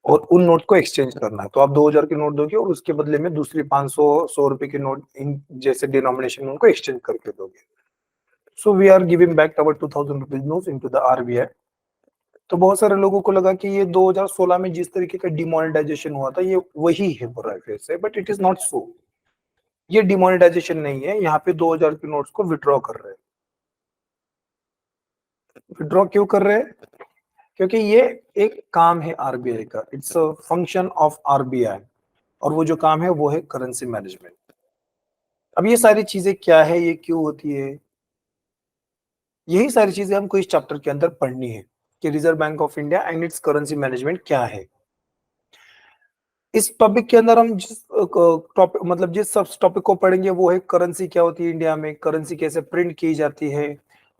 और उन नोट को एक्सचेंज करना है। तो आप 2000 की नोट दोगे और उसके बदले में दूसरी 500 100 रुपए की नोट इन जैसे डिनोमिनेशन में उनको एक्सचेंज करके दोगे। So we are giving back our 2000 rupees notes into the RBI. तो बहुत सारे लोगों को लगा कि ये 2016 में जिस तरीके का डिमोनेटाइजेशन हुआ था ये वही है पूरा फिर से, but it is not so. ये डिमोनेटाइजेशन नहीं है, यहाँ पे 2000 की नोट्स को विड्रॉ कर रहे हैं। विड्रॉ क्यों कर रहे हैं? क्योंकि ये एक काम है आरबीआई का, it's a function of RBI, और वो जो काम है वो है करेंसी मैनेजमेंट। अब ये सारी चीजें क्या है, ये क्यों होती है, यही सारी चीजें हमको इस चैप्टर के अंदर पढ़नी है कि reserve bank of India and its currency management क्या है। इस टॉपिक के अंदर हम जिस टॉपिक मतलब जिस सब टॉपिक को पढ़ेंगे वो है करेंसी क्या होती है इंडिया में, करेंसी कैसे प्रिंट की जाती है,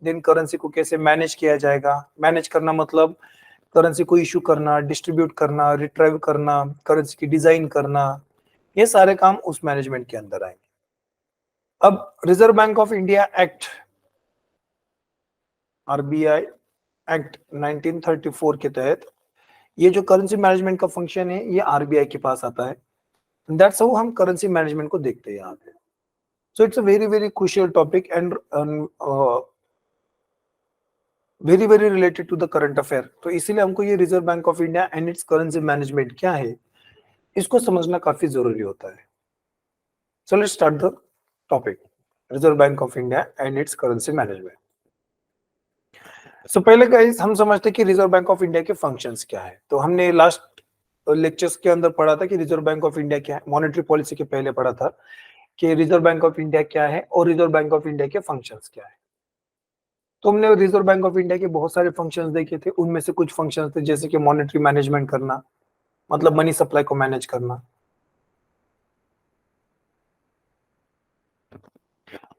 देन करेंसी को कैसे मैनेज किया जाएगा। मैनेज करना मतलब करेंसी को इशू करना, डिस्ट्रीब्यूट करना, रिट्राइव करना, करेंसी की डिजाइन करना, ये सारे काम उस मैनेजमेंट के अंदर आएंगे। अब reserve bank of India act, RBI act 1934 के तहत ये जो करेंसी मैनेजमेंट का फंक्शन है ये आरबीआई के पास आता है। दैट्स हाउ हम करेंसी मैनेजमेंट को देखते हैं यहाँ पे। So it's a very very crucial topic and very very related to the current affair. तो इसीलिए हमको ये Reserve bank of India and its currency management क्या है इसको समझना काफी जरूरी होता है। So let's start the topic, Reserve bank of India and its currency management. So पहले गाइस हम समझते हैं कि रिजर्व बैंक ऑफ इंडिया के फंक्शंस क्या है। तो हमने लास्ट लेक्चर्स के अंदर पढ़ा था कि रिजर्व बैंक ऑफ इंडिया क्या है, मॉनेटरी पॉलिसी के पहले पढ़ा था कि रिजर्व बैंक ऑफ इंडिया क्या है और रिजर्व बैंक ऑफ इंडिया के फंक्शंस क्या है। तो हमने रिजर्व बैंक ऑफ इंडिया के बहुत सारे फंक्शंस देखे थे, उनमें से कुछ फंक्शंस थे जैसे कि मॉनेटरी मैनेजमेंट करना, मतलब मनी सप्लाई को मैनेज करना,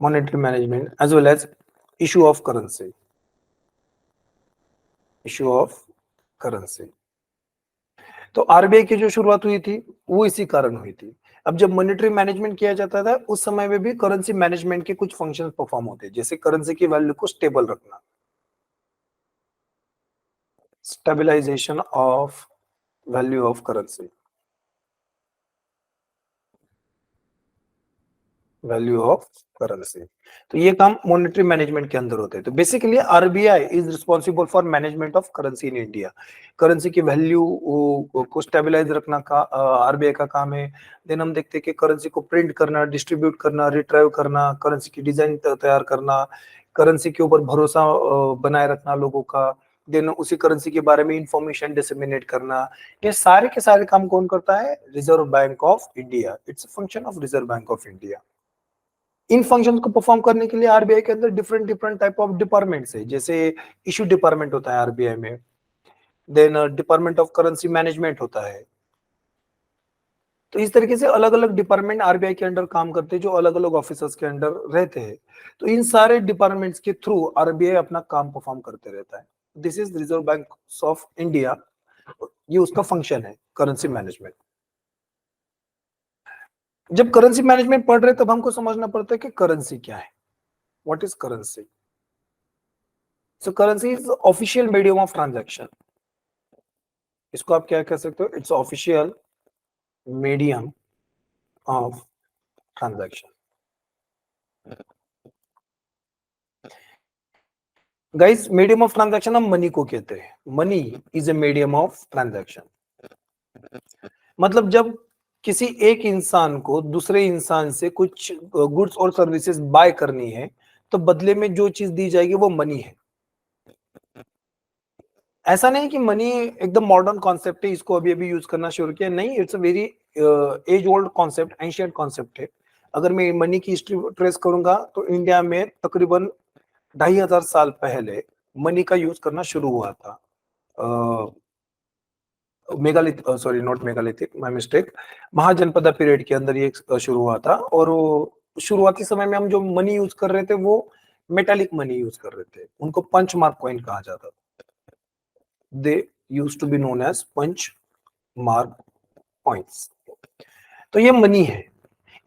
monetary management as well as issue of currency, issue of currency. तो आरबीआई की जो शुरुआत हुई थी वो इसी कारण हुई थी। अब जब मॉनेटरी मैनेजमेंट किया जाता था उस समय में भी करेंसी मैनेजमेंट के कुछ फंक्शंस परफॉर्म होते, जैसे करेंसी की वैल्यू को स्टेबल रखना, stabilisation of value of currency, value of currency. तो ये काम मॉनेटरी मैनेजमेंट के अंदर होते हैं। तो basically RBI is responsible for management of currency in India. Currency की वैल्यू को स्टेबलाइज रखना का आरबीआई का काम है। देन हम देखते हैं कि करेंसी को प्रिंट करना, डिस्ट्रीब्यूट करना, रिट्राइव करना, करेंसी की डिजाइन तैयार करना, करेंसी के ऊपर भरोसा बनाए रखना लोगों का, देन उसी करेंसी के बारे में इंफॉर्मेशन डिसेमिनेट करना। ये सारे के सारे काम कौन करता है? Reserve bank of India. It's function of Reserve bank of India. इन फंक्शंस को परफॉर्म करने के लिए आरबीआई के अंदर different different type of departments है, जैसे इशू डिपार्टमेंट होता है आरबीआई में, then department of currency management होता है। तो इस तरीके से अलग अलग डिपार्टमेंट आरबीआई के अंडर काम करते हैं जो अलग अलग ऑफिसर्स के अंडर रहते हैं। तो इन सारे डिपार्टमेंट्स के थ्रू आरबीआई अपना काम परफॉर्म करते रहता है। This is reserve bank of India, ये उसका फंक्शन है करेंसी मैनेजमेंट। जब करेंसी मैनेजमेंट पढ़ रहे तब हमको समझना पड़ता है कि करेंसी क्या है, what is currency. So currency is the official medium of transaction. इसको आप क्या कह सकते हो? It's official medium of transaction. Guys medium of transaction हम मनी को कहते हैं। Money is a medium of transaction. मतलब जब किसी एक इंसान को दूसरे इंसान से कुछ गुड्स और सर्विसेज बाय करनी है तो बदले में जो चीज दी जाएगी वो मनी है। ऐसा नहीं कि मनी एकदम मॉडर्न कॉन्सेप्ट है, इसको अभी अभी यूज करना शुरू किया, नहीं, it's a very age old concept, ancient concept है। अगर मैं मनी की हिस्ट्री ट्रेस करूंगा तो इंडिया में तकरीबन 2500 साल पहले मनी का यूज करना शुरू हुआ था। Megalith sorry not megalithic, my mistake, Mahajanapada period के अंदर ये शुरू हुआ था। और शुरुआती समय में हम जो मनी यूज कर रहे थे वो मेटालिक मनी यूज कर रहे थे, उनको पंच मार्क कॉइन कहा जाता था। They used to be known as punch mark coins। तो ये मनी है।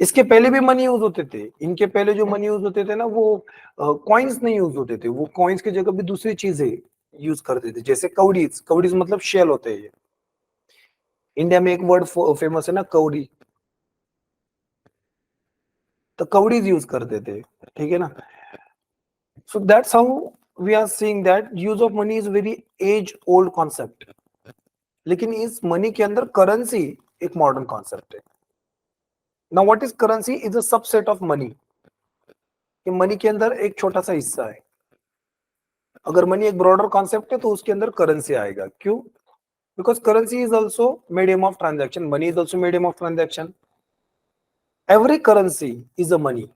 इसके पहले भी मनी यूज होते थे, इनके पहले जो मनी यूज होते थे ना वो कॉइन्स नहीं यूज होते थे, वो कॉइन्स की जगह भी दूसरी चीजें यूज करते थे, जैसे कौड़ीज। कौड़ीज मतलब शेल होते हैं। इंडिया में एक वर्ड फेमस है ना, कौड़ी, तो कौड़ीज यूज करते थे, ठीक है ना। So that's how we are seeing that use of money is very age old concept, लेकिन इस मनी के अंदर करेंसी एक मॉडर्न कॉन्सेप्ट है। Now what is currency? Is a subset of money. ये मनी के अंदर एक छोटा सा हिस्सा है। अगर मनी एक ब्रॉडर कॉन्सेप्ट है तो उसके अंदर करेंसी आएगा। क्यों? Because currency is also medium of transaction, money is also medium of transaction. Every currency is a money,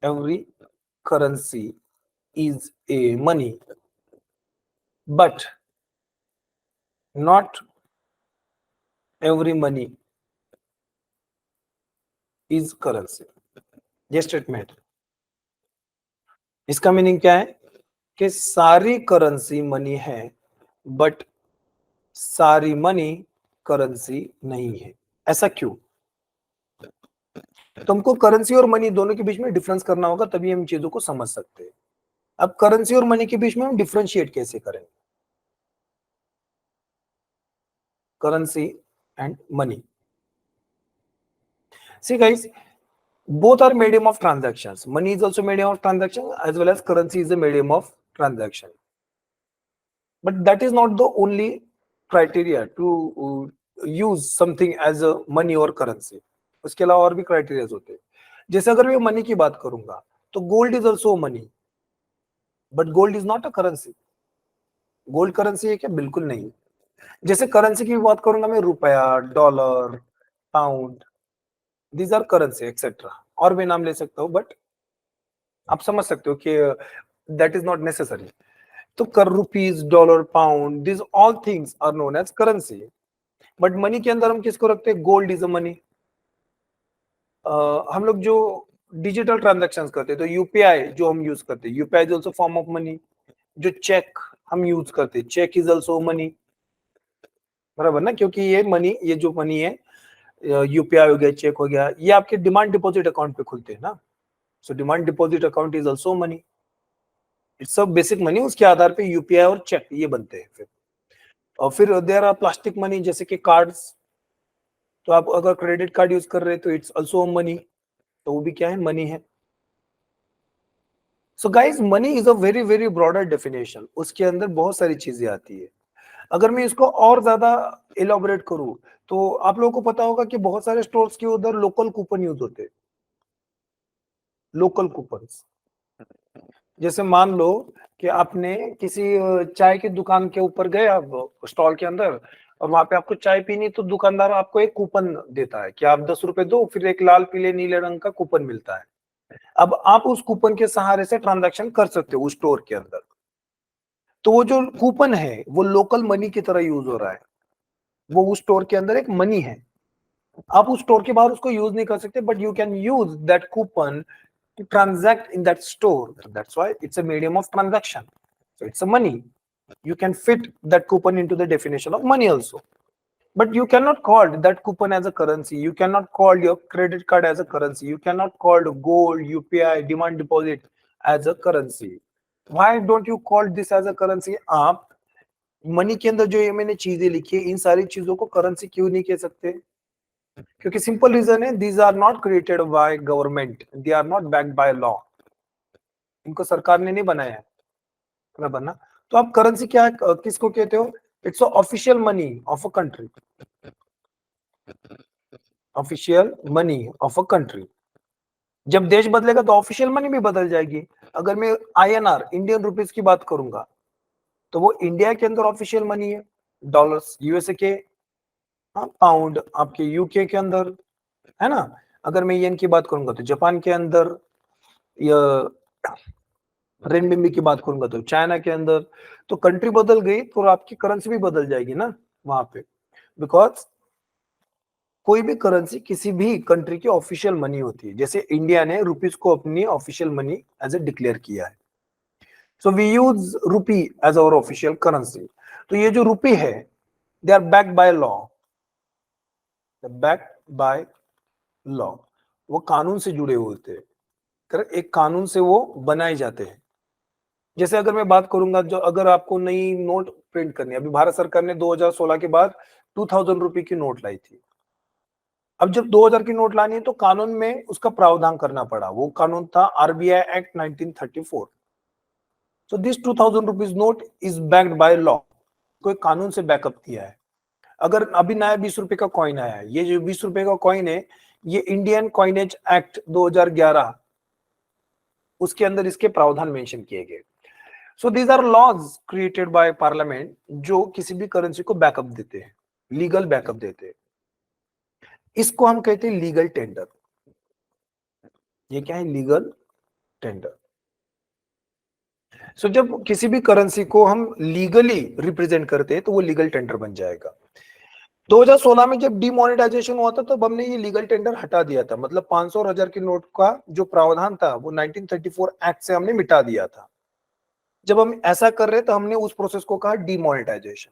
every currency is a money, but not every money is currency। ये statement, इसका meaning क्या है कि सारी currency money है, but सारी money currency नहीं है। ऐसा क्यों? तो हमको करेंसी और मनी दोनों के बीच में डिफरेंस करना होगा, तभी हम चीजों को समझ सकते हैं। अब करेंसी और मनी के बीच में हम डिफरेंशिएट कैसे करेंगे? Currency and money, see guys, both are medium of transactions. Money is also medium of transaction, as well as currency is a medium of transaction, but that is not the only criteria to use something as a money or currency। उसके अलावा और भी criterias होते हैं। जैसे अगर मैं money की बात करूंगा तो gold is also money, but gold is not a currency. Gold currency है क्या? बिल्कुल नहीं। जैसे करेंसी की बात करूंगा मैं, रुपया, dollar, pound, these are currency etcetera, और भी नाम ले सकता हूँ, बट आप समझ सकते हो कि दैट इज नॉट नेसेसरी। तो कर rupees, dollar, pound, this all things are known as currency. But money के अंदर हम किसको रखते हैं? Gold is a money. हम लोग जो डिजिटल ट्रांजेक्शन करते हैं, तो यूपीआई जो हम यूज करते हैं, UPI is also form of money. जो चेक हम यूज करते हैं, चेक इज ऑल्सो मनी, बराबर ना, क्योंकि ये मनी, ये जो मनी है, यूपीआई हो गया, चेक हो गया, ये आपके डिमांड डिपॉजिट अकाउंट पे खुलते हैं ना। So demand deposit account is also money, it's सब बेसिक मनी। उसके आधार पे यूपीआई और चेक ये बनते हैं। फिर और फिर देयर आर प्लास्टिक मनी, जैसे कि कार्ड्स। तो आप अगर क्रेडिट कार्ड यूज कर रहे हैं तो इट्स ऑल्सो मनी, तो वो भी क्या है? मनी है। So guys, money is a very very broader definition, उसके अंदर बहुत सारी चीजें आती है। अगर मैं इसको और ज्यादा इलाबोरेट करूं, तो आप लोगों को पता होगा कि बहुत सारे स्टोर्स के उधर लोकल कूपन यूज होते हैं। लोकल कूपन, जैसे मान लो कि आपने किसी चाय की दुकान के ऊपर गए आप, स्टॉल के अंदर, और वहां पे आपको चाय पीनी, तो दुकानदार आपको एक कूपन देता है कि आप 10 रुपए दो, फिर एक लाल पीले नीले रंग का कूपन मिलता है। अब आप उस कूपन के सहारे से ट्रांजैक्शन कर सकते हो उस स्टोर के अंदर। तो वो जो कूपन है वो लोकल मनी की तरह यूज हो रहा है, वो उस स्टोर के अंदर एक मनी है। आप उस स्टोर के बाहर उसको यूज नहीं कर सकते, but you can use that coupon to transact in that store. So that's why it's a medium of transaction. So it's a money. You can fit that coupon into the definition of money also. But you cannot call that coupon as a currency. You cannot call your credit card as a currency. You cannot call gold, UPI, demand deposit as a currency. Why don't you call this as a currency? आप money के अंदर जो ये मैंने चीजें लिखी है, इन सारी चीजों को करेंसी क्यों नहीं कह सकते? क्योंकि सिंपल रीजन है, these are not created by government, they are not backed by law. इनको सरकार ने नहीं बनाया है, बराबर ना। तो आप करेंसी क्या किसको कहते हो? It's official money of a country, official money of a country. जब देश बदलेगा तो ऑफिशियल मनी भी बदल जाएगी। अगर मैं आईएनआर, इंडियन रुपीस की बात करूंगा, तो वो इंडिया के अंदर ऑफिशियल मनी है। डॉलर्स यूएसए के, हाँ, पाउंड आपके यूके के अंदर, है ना। अगर मैं येन की बात करूंगा तो जापान के अंदर, या रेनमिंबी की बात करूंगा तो चाइना के अंदर। तो कंट्री बदल गई तो आपकी करेंसी भी बदल जाएगी ना वहां पे, बिकॉज कोई भी करेंसी किसी भी कंट्री की ऑफिशियल मनी होती है। जैसे इंडिया ने रुपीस को अपनी official money as a declare किया है, so we use rupee as our official currency. तो ये जो रुपी है, they are backed by law, backed by law. वो कानून से जुड़े हुए होते हैं, एक कानून से वो बनाए जाते हैं। जैसे अगर मैं बात करूंगा, जो अगर आपको नई नोट प्रिंट करनी है, अभी भारत सरकार ने 2016 के बाद 2000 रुपए की नोट लाई थी। अब जब 2000 की नोट लानी है तो कानून में उसका प्रावधान करना पड़ा, वो कानून था RBI act 1934। So this 2000 rupees note is backed by law, कोई कानून से बैकअप किया है। अगर अभी नया 20 रुपए का कॉइन आया है, ये जो 20 रुपए का कॉइन है, ये इंडियन कॉइनेज एक्ट 2011, उसके अंदर इसके प्रावधान मेंशन किए गए। So these are laws created by parliament, जो किसी भी करेंसी को बैकअप देते हैं, लीगल बैकअप देते हैं। इसको हम कहते हैं लीगल टेंडर। ये क्या है? Legal tender. सो जब किसी भी करेंसी को हम लीगली रिप्रेजेंट करते हैं तो वो लीगल टेंडर बन जाएगा। 2016 में जब डिमोनेटाइजेशन हुआ था तब हमने ये लीगल टेंडर हटा दिया था, मतलब 500 और 1000 की नोट का जो प्रावधान था वो 1934 एक्ट से हमने मिटा दिया था। जब हम ऐसा कर रहे तो हमने उस प्रोसेस को कहा डिमोनेटाइजेशन।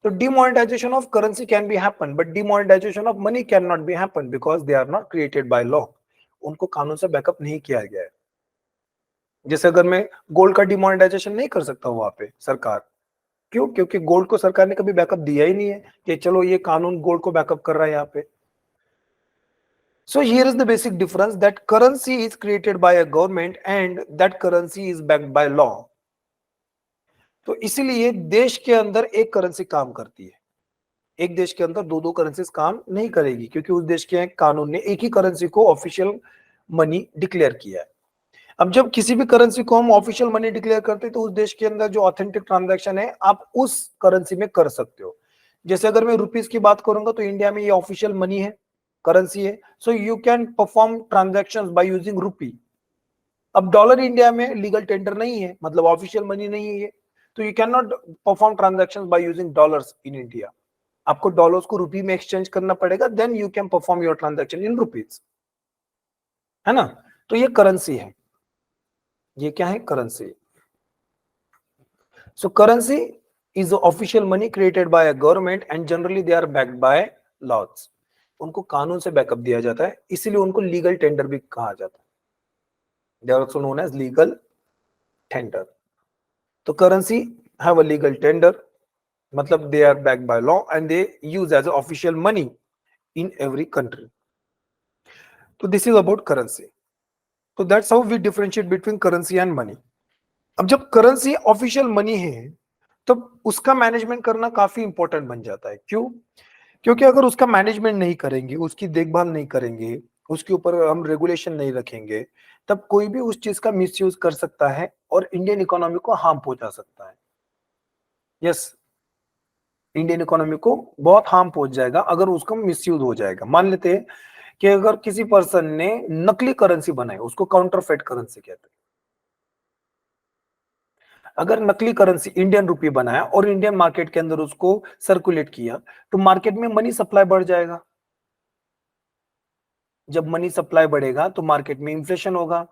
तो demonetization of currency can be happen, but demonetization of money cannot be happen because they are not created by law. उनको कानून से बैकअप नहीं किया गया है। जैसे अगर मैं गोल्ड का डिमोनेटाइजेशन नहीं कर सकता वहां पे सरकार, क्यों? क्योंकि गोल्ड को सरकार ने कभी बैकअप दिया ही नहीं है कि चलो ये कानून गोल्ड को बैकअप कर रहा है यहाँ पे। So here is the basic difference, that currency is created by a government and that currency is backed by law. तो इसीलिए देश के अंदर एक करेंसी काम करती है, एक देश के अंदर दो दो करेंसीज काम नहीं करेगी, क्योंकि उस देश के कानून ने एक ही करेंसी को ऑफिशियल मनी डिक्लेयर किया है। अब जब किसी भी करेंसी को हम ऑफिशियल मनी डिक्लेयर करते हैं तो उस देश के अंदर जो ऑथेंटिक ट्रांजैक्शन है आप उस करेंसी में कर सकते हो। जैसे अगर मैं रुपीस की बात करूंगा तो इंडिया में ये ऑफिशियल मनी है, करेंसी है, so you can perform transactions by using rupee. अब डॉलर इंडिया में लीगल टेंडर नहीं है, मतलब ऑफिशियल मनी नहीं है ये, तो you can not perform transactions by using dollars in India. आपको डॉलर्स को रुपी में एक्सचेंज करना पड़ेगा, then you can perform your transaction in rupees, है ना? तो ये करेंसी है। ये क्या है? Currency. So currency is official money created bye a government and generally they are backed by laws. उनको कानून से बैकअप दिया जाता है, इसीलिए उनको लीगल टेंडर भी कहा जाता है। They are also known as legal tender. तो currency have a legal tender, मतलब they are backed by law and they use as official money in every country. So this is about currency. So that's how we differentiate between currency and money. अब जब currency official money है तब उसका management करना काफी important बन जाता है। क्यों? क्योंकि अगर उसका मैनेजमेंट नहीं करेंगे, उसकी देखभाल नहीं करेंगे, उसके ऊपर हम रेगुलेशन नहीं रखेंगे, तब कोई भी उस चीज का मिसयूज कर सकता है और इंडियन इकोनॉमी को हार्म पहुंचा सकता है। यस, इंडियन इकोनॉमी को बहुत हार्म पहुंच जाएगा अगर उसका मिसयूज हो जाएगा। मान लेते हैं कि अगर किसी पर्सन ने नकली करेंसी बनाई, उसको काउंटरफेट करेंसी कहते हैं। अगर नकली करेंसी इंडियन रुपी बनाया और इंडियन मार्केट के अंदर उसको सर्कुलेट किया तो मार्केट में मनी सप्लाई बढ़ जाएगा। जब मनी सप्लाई बढ़ेगा तो मार्केट में इंफ्लेशन होगा।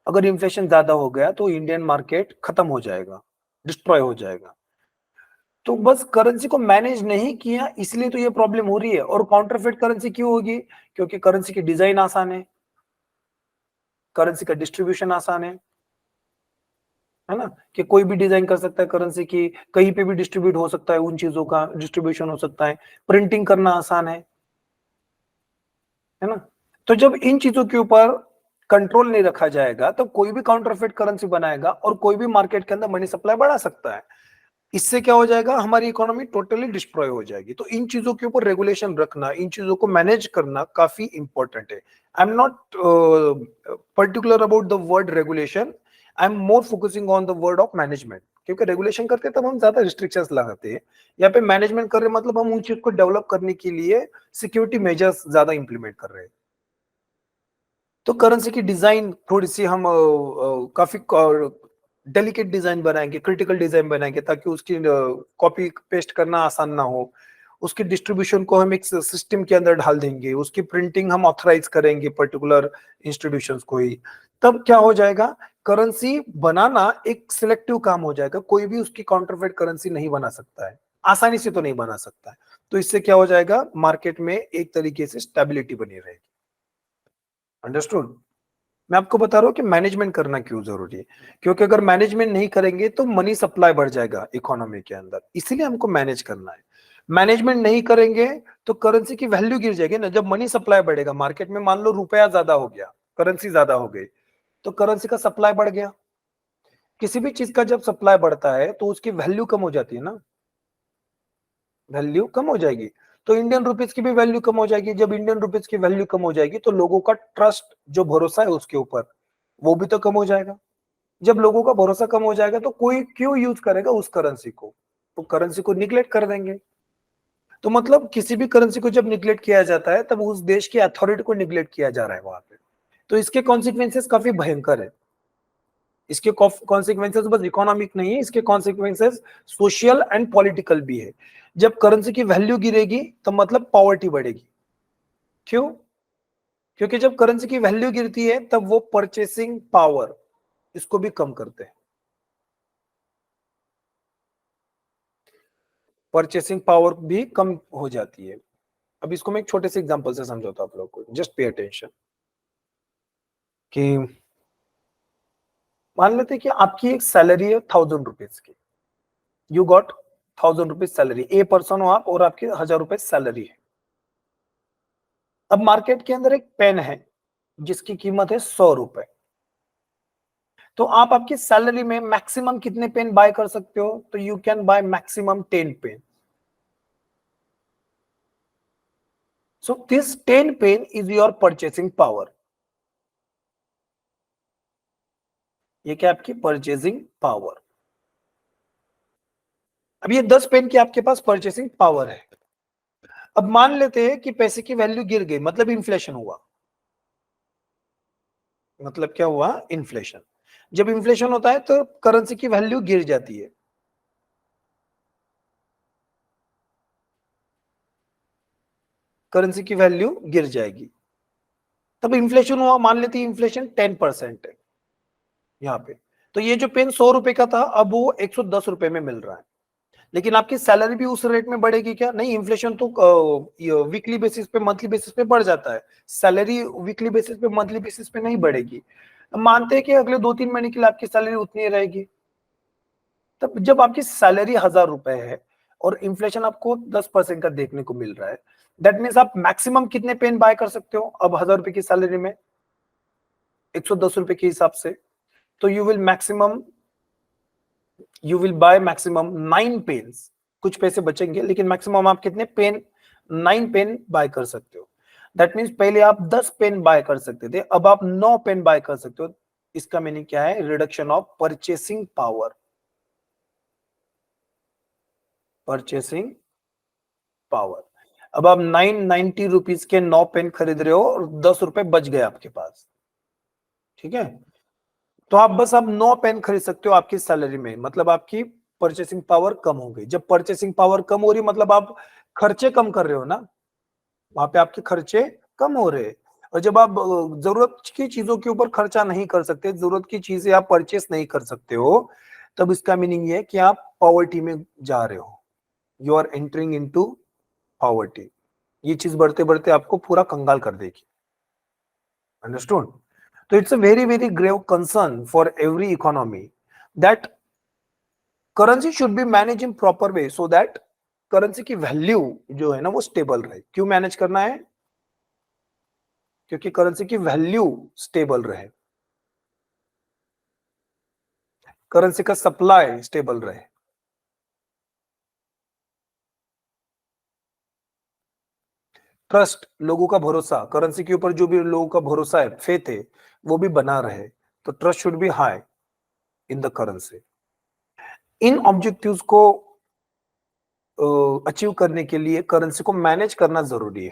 अगर इंफ्लेशन ज्यादा हो गया तो इंडियन मार्केट खत्म हो जाएगा, डिस्ट्रॉय हो जाएगा। तो बस करेंसी को मैनेज नहीं किया इसलिए तो ये प्रॉब्लम हो रही है। और काउंटरफेट करेंसी क्यों होगी? क्योंकि करेंसी की डिजाइन आसान है, करेंसी का डिस्ट्रीब्यूशन आसान है ना? कि कोई भी डिजाइन कर सकता है करेंसी की, कहीं पे भी डिस्ट्रीब्यूट हो सकता है, उन चीजों का डिस्ट्रीब्यूशन हो सकता है, प्रिंटिंग करना आसान है ना? तो जब इन चीजों के ऊपर कंट्रोल नहीं रखा जाएगा तो कोई भी काउंटरफेट करेंसी बनाएगा और कोई भी मार्केट के अंदर मनी सप्लाई बढ़ा सकता है। इससे क्या हो जाएगा? हमारी इकोनॉमी टोटली डिस्ट्रॉय हो जाएगी। तो इन चीजों के ऊपर रेगुलेशन रखना, इन चीजों को मैनेज करना काफी इंपॉर्टेंट है। आई am not particular about the word regulation, I am more focusing on the word of management. क्योंकि रेगुलेशन करते हैं तब हम ज्यादा रिस्ट्रिक्शंस लगाते हैं, यहाँ पे मैनेजमेंट कर रहे हैं मतलब हम उन चीज को डेवलप करने के लिए सिक्योरिटी मेजर्स ज्यादा इंप्लीमेंट कर रहे हैं। तो करेंसी की डिजाइन थोड़ी सी हम काफी डेलिकेट डिजाइन बनाएंगे, क्रिटिकल डिजाइन बनाएंगे ताकि उसकी कॉपी पेस्ट करना आसान ना हो। उसकी डिस्ट्रीब्यूशन को हम एक सिस्टम के अंदर ढाल देंगे, उसकी प्रिंटिंग हम ऑथराइज करेंगे पर्टिकुलर इंस्टीट्यूशंस को ही। तब क्या हो जाएगा? करेंसी बनाना एक सिलेक्टिव काम हो जाएगा, कोई भी उसकी काउंटरफेट करेंसी नहीं बना सकता है, आसानी से तो नहीं बना सकता है। तो इससे क्या हो जाएगा? मार्केट में एक तरीके से स्टेबिलिटी बनी रहेगी। अंडरस्टूड? मैं आपको बता रहा हूँ कि मैनेजमेंट करना क्यों जरूरी है, क्योंकि अगर मैनेजमेंट नहीं करेंगे तो मनी सप्लाई बढ़ जाएगा इकोनॉमी के अंदर, इसीलिए हमको मैनेज करना है। मैनेजमेंट नहीं करेंगे तो करेंसी की वैल्यू गिर जाएगी ना। जब मनी सप्लाई बढ़ेगा मार्केट में, मान लो रुपया ज्यादा हो गया, करेंसी ज्यादा हो गई, तो करेंसी का सप्लाई बढ़ गया। किसी भी चीज का जब सप्लाई बढ़ता है तो उसकी वैल्यू कम हो जाती है ना, वैल्यू कम हो जाएगी। तो इंडियन रुपीज की भी वैल्यू कम हो जाएगी। जब इंडियन रुपीज की वैल्यू कम हो जाएगी तो लोगों का ट्रस्ट, जो भरोसा है उसके ऊपर, वो भी तो कम हो जाएगा। जब लोगों का भरोसा कम हो जाएगा तो कोई क्यों यूज करेगा उस करेंसी को, तो करेंसी को निग्लेक्ट कर देंगे। तो मतलब किसी भी करेंसी को जब निग्लेक्ट किया जाता है तब उस देश की अथॉरिटी को निग्लेक्ट किया जा रहा है वहां पे। तो इसके कॉन्सिक्वेंसेस काफी भयंकर है। इसके कॉन्सिक्वेंसेस बस इकोनॉमिक नहीं है, इसके कॉन्सिक्वेंसेस सोशल एंड पॉलिटिकल भी है। जब करेंसी की वैल्यू गिरेगी तो मतलब पॉवर्टी बढ़ेगी। क्यों? क्योंकि जब करेंसी की वैल्यू गिरती है तब वो परचेसिंग पावर, इसको भी कम करते हैं। परचेसिंग पावर भी कम हो जाती है। अब इसको मैं एक छोटे से एग्जांपल से समझाता हूं आप लोग को, जस्ट पे अटेंशन। कि मान लेते हैं कि आपकी एक सैलरी है 1000 रुपीज की, you got 1000 rupees salary, a person हो आप और आपकी 1000 रुपए सैलरी है। अब मार्केट के अंदर एक पेन है जिसकी कीमत है 100 रुपए। तो आप आपकी सैलरी में मैक्सिमम कितने पेन बाय कर सकते हो? तो you can buy maximum 10 pen. So this 10 pen is your purchasing power. ये क्या आपकी परचेसिंग पावर। अब ये 10 पेन की आपके पास परचेसिंग पावर है। अब मान लेते हैं कि पैसे की वैल्यू गिर गई, मतलब इन्फ्लेशन हुआ। मतलब क्या हुआ? इन्फ्लेशन। जब इन्फ्लेशन होता है तो करेंसी की वैल्यू गिर जाती है। करेंसी की वैल्यू गिर जाएगी। तब इन्फ्लेशन हुआ, मान लेते हैं इन्फ्लेशन 10% है यहाँ पे। तो ये जो पेन 100 रुपए का था अब वो 110 रुपए में मिल रहा है। लेकिन आपकी सैलरी भी उस रेट में बढ़ेगी क्या? नहीं, इन्फ्लेशन तो वीकली बेसिस पे, मंथली बेसिस पे बढ़ जाता है। सैलरी वीकली बेसिस पे, मंथली बेसिस पे नहीं बढ़ेगी। मानते हैं कि अगले 2-3 महीने के लिए आपकी सैलरी उतनी ही रहेगी। तब जब आपकी सैलरी 1000 रुपए है और इन्फ्लेशन आपको 10% का देखने को मिल रहा है, दैट मीन्स आप मैक्सिमम कितने पेन बाय कर सकते हो अब 1000 रुपए की सैलरी में? 110 रुपए के हिसाब से। तो you will buy maximum 9 pens. कुछ पैसे बचेंगे लेकिन मैक्सिमम आप कितने पेन? 9 पेन बाय कर सकते हो। दैट मीन्स पहले आप 10 पेन बाय कर सकते थे, अब आप 9 पेन बाय कर सकते हो। इसका मीनिंग क्या है? Reduction of purchasing power. Purchasing power. अब आप 990 रुपीज के 9 पेन खरीद रहे हो और 10 रुपए बच गए आपके पास। ठीक है, तो आप बस आप 9 पेन खरीद सकते हो आपकी सैलरी में, मतलब आपकी परचेसिंग पावर कम हो गई। जब परचेसिंग पावर कम हो रही मतलब आप खर्चे कम कर रहे हो ना, वहां पे आपके खर्चे कम हो रहे हैं। और जब आप जरूरत की चीजों के ऊपर खर्चा नहीं कर सकते, जरूरत की चीजें आप परचेस नहीं कर सकते हो, तब इसका मीनिंग ये है कि आप पॉवर्टी में जा रहे हो। You are entering into poverty. ये चीज बढ़ते बढ़ते आपको पूरा कंगाल कर देगी। अंडरस्टूड? तो it's a very very grave concern for every economy that currency should be manage in proper way so that currency की वैल्यू जो है ना वो स्टेबल रहे। क्यों मैनेज करना है? क्योंकि करेंसी की वैल्यू स्टेबल रहे, करेंसी का सप्लाई स्टेबल रहे। ट्रस्ट, लोगों का भरोसा, करेंसी के ऊपर जो भी लोगों का भरोसा है, फेथ है, वो भी बना रहे। तो trust should be high in the currency. In objectives को अचीव करने के लिए करेंसी को मैनेज करना जरूरी है।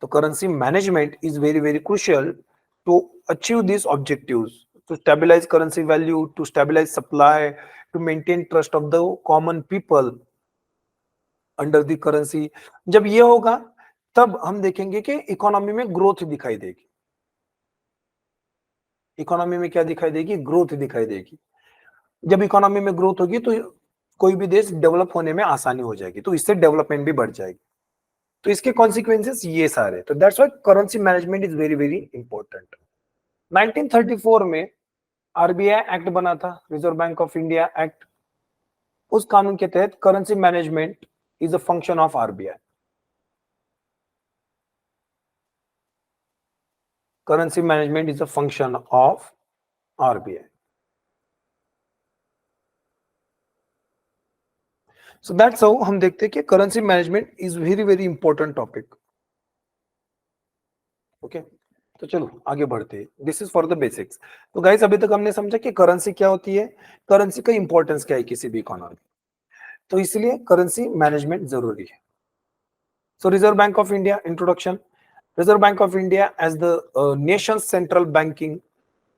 तो currency management is very very crucial to achieve this objectives, to stabilize currency value, to stabilize supply, to maintain trust of the common people under the currency. जब ये होगा तब हम देखेंगे कि इकोनॉमी में ग्रोथ दिखाई देगी। इकोनॉमी में क्या दिखाई देगी? ग्रोथ दिखाई देगी। जब इकोनॉमी में ग्रोथ होगी तो कोई भी देश डेवलप होने में आसानी हो जाएगी, तो इससे डेवलपमेंट भी बढ़ जाएगी। तो इसके कॉन्सिक्वेंसेस ये सारे, तो that's why currency management is very very important. 1934 में आरबीआई एक्ट बना था, reserve bank of India act. उस कानून के तहत currency management is a function of RBI. Currency management is a function of RBI. So that's how हम देखते हैं कि currency management is very very important topic. Okay, तो चलो आगे बढ़ते हैं। This is for the basics. तो गाइस अभी तक हमने समझा कि करेंसी क्या होती है, करेंसी का इंपॉर्टेंस क्या है किसी भी इकोनॉमी, तो इसलिए करेंसी मैनेजमेंट जरूरी है। So Reserve bank of India introduction. Reserve Bank of India as the nation's central banking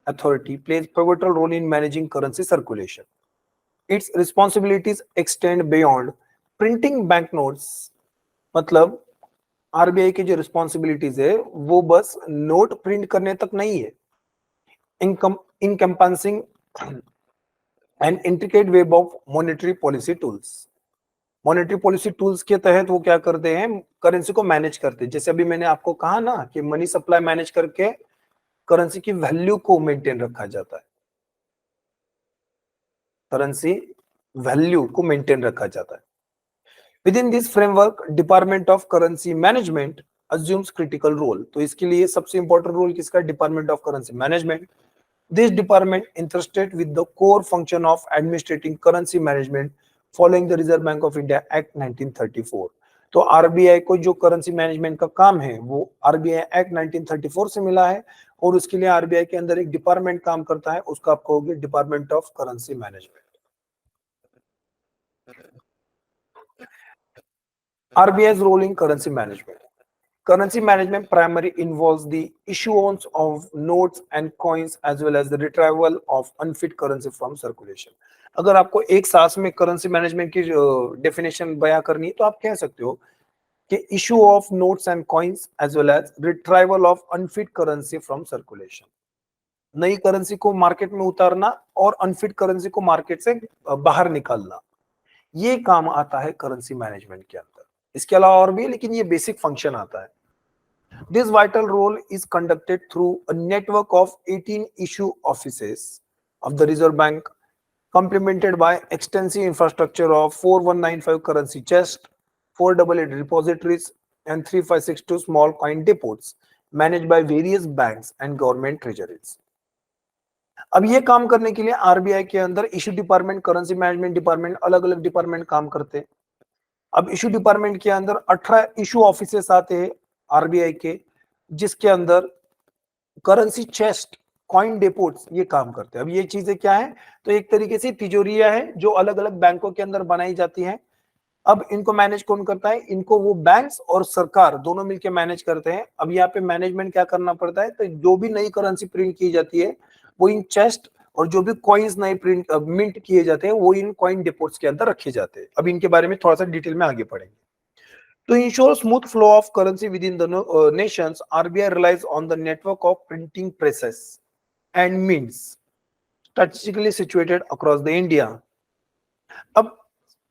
authority plays pivotal role in managing currency circulation. Its responsibilities extend beyond printing banknotes. मतलब RBI की जो responsibilities है वो बस note print करने तक नहीं है, encompassing an intricate web of monetary policy tools. Monetary policy tools के तहत वो क्या करते हैं, करेंसी को मैनेज करते हैं। जैसे अभी मैंने आपको कहा ना कि मनी सप्लाई मैनेज करके करेंसी की वैल्यू को मेंटेन रखा जाता है, करेंसी वैल्यू को मेंटेन रखा जाता है। Within this framework department of currency management assumes critical role. तो इसके लिए सबसे इंपॉर्टेंट रोल किसका, department of currency management. This department interested with the core function of administrating currency management following the reserve bank of India act 1934। तो RBI को जो currency management का काम है वो आरबीआई एक्ट 1934 से मिला है, और उसके लिए आरबीआई के अंदर एक डिपार्टमेंट काम करता है, उसका आप कहोगे department of currency management. RBI's role in currency management. Currency management primarily involves the issuance of notes and coins as well as the retrieval of unfit currency from circulation. अगर आपको एक सांस में करेंसी मैनेजमेंट की definition बयां करनी है तो आप कह सकते हो कि issue of notes and coins as well as retrieval of unfit currency from circulation. नई करेंसी को मार्केट में उतारना और अनफिट करेंसी को मार्केट से बाहर निकालना, ये काम आता है करेंसी मैनेजमेंट के अंदर। इसके अलावा और भी, लेकिन ये बेसिक फंक्शन आता है। This vital role is conducted through a network of 18 issue offices of the reserve bank, complemented by extensive infrastructure of 4195 currency chest, 488 repositories, and 3562 small coin depots managed by various banks and government treasuries. अब ये काम करने के लिए RBI के अंदर issue department, currency management department, अलग अलग डिपार्टमेंट काम करते हैं। अब इशू डिपार्टमेंट के अंदर 18 इशू ऑफिसेस आते हैं आरबीआई के, जिसके अंदर करेंसी चेस्ट, कॉइन डेपोट्स ये काम करते हैं। अब ये चीजें क्या है, तो एक तरीके से तिजोरियां हैं जो अलग अलग बैंकों के अंदर बनाई जाती हैं। अब इनको मैनेज कौन करता है, इनको वो बैंक्स और सरकार दोनों मिलकर मैनेज करते हैं। अब यहाँ पे मैनेजमेंट क्या करना पड़ता है, तो जो भी नई करेंसी प्रिंट की जाती है वो इन चेस्ट, और जो भी कॉइन्स नए प्रिंट मिंट किए जाते हैं वो इन कॉइन डिपोट्स के अंदर रखे जाते हैं। अब इनके बारे में थोड़ा सा डिटेल में आगे पढ़ेंगे। To ensure smooth flow of currency within the nations, RBI relies on the network of printing presses and mints strategically situated across the India. अब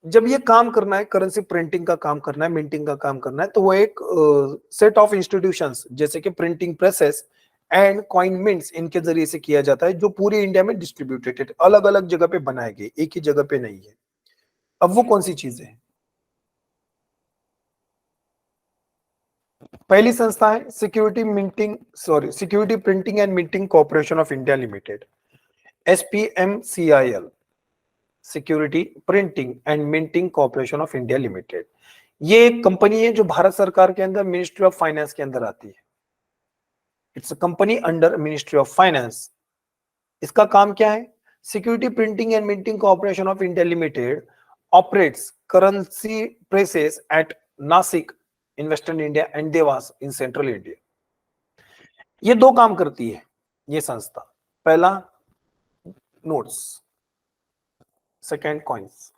जब ये काम करना है, करेंसी प्रिंटिंग का काम करना है, मिंटिंग का काम करना है, तो वो एक सेट ऑफ इंस्टीट्यूशंस जैसे कि printing presses and coin mints, इनके जरिए से किया जाता है, जो पूरी इंडिया में डिस्ट्रीब्यूटेड अलग अलग जगह पे बनाए गए, एक ही जगह पे नहीं है। अब वो कौन सी चीजें हैं, पहली संस्था है security printing and minting corporation of India limited, SPMCIL, security printing and minting corporation of India limited. ये एक कंपनी है जो भारत सरकार के अंदर मिनिस्ट्री ऑफ फाइनेंस के अंदर आती है। It's a company under ministry of finance. इसका काम क्या है, security printing and minting corporation of India limited operates currency presses at Nashik in western India and Dewas in central India. ये दो काम करती है ये संस्था, पहला notes, second coins.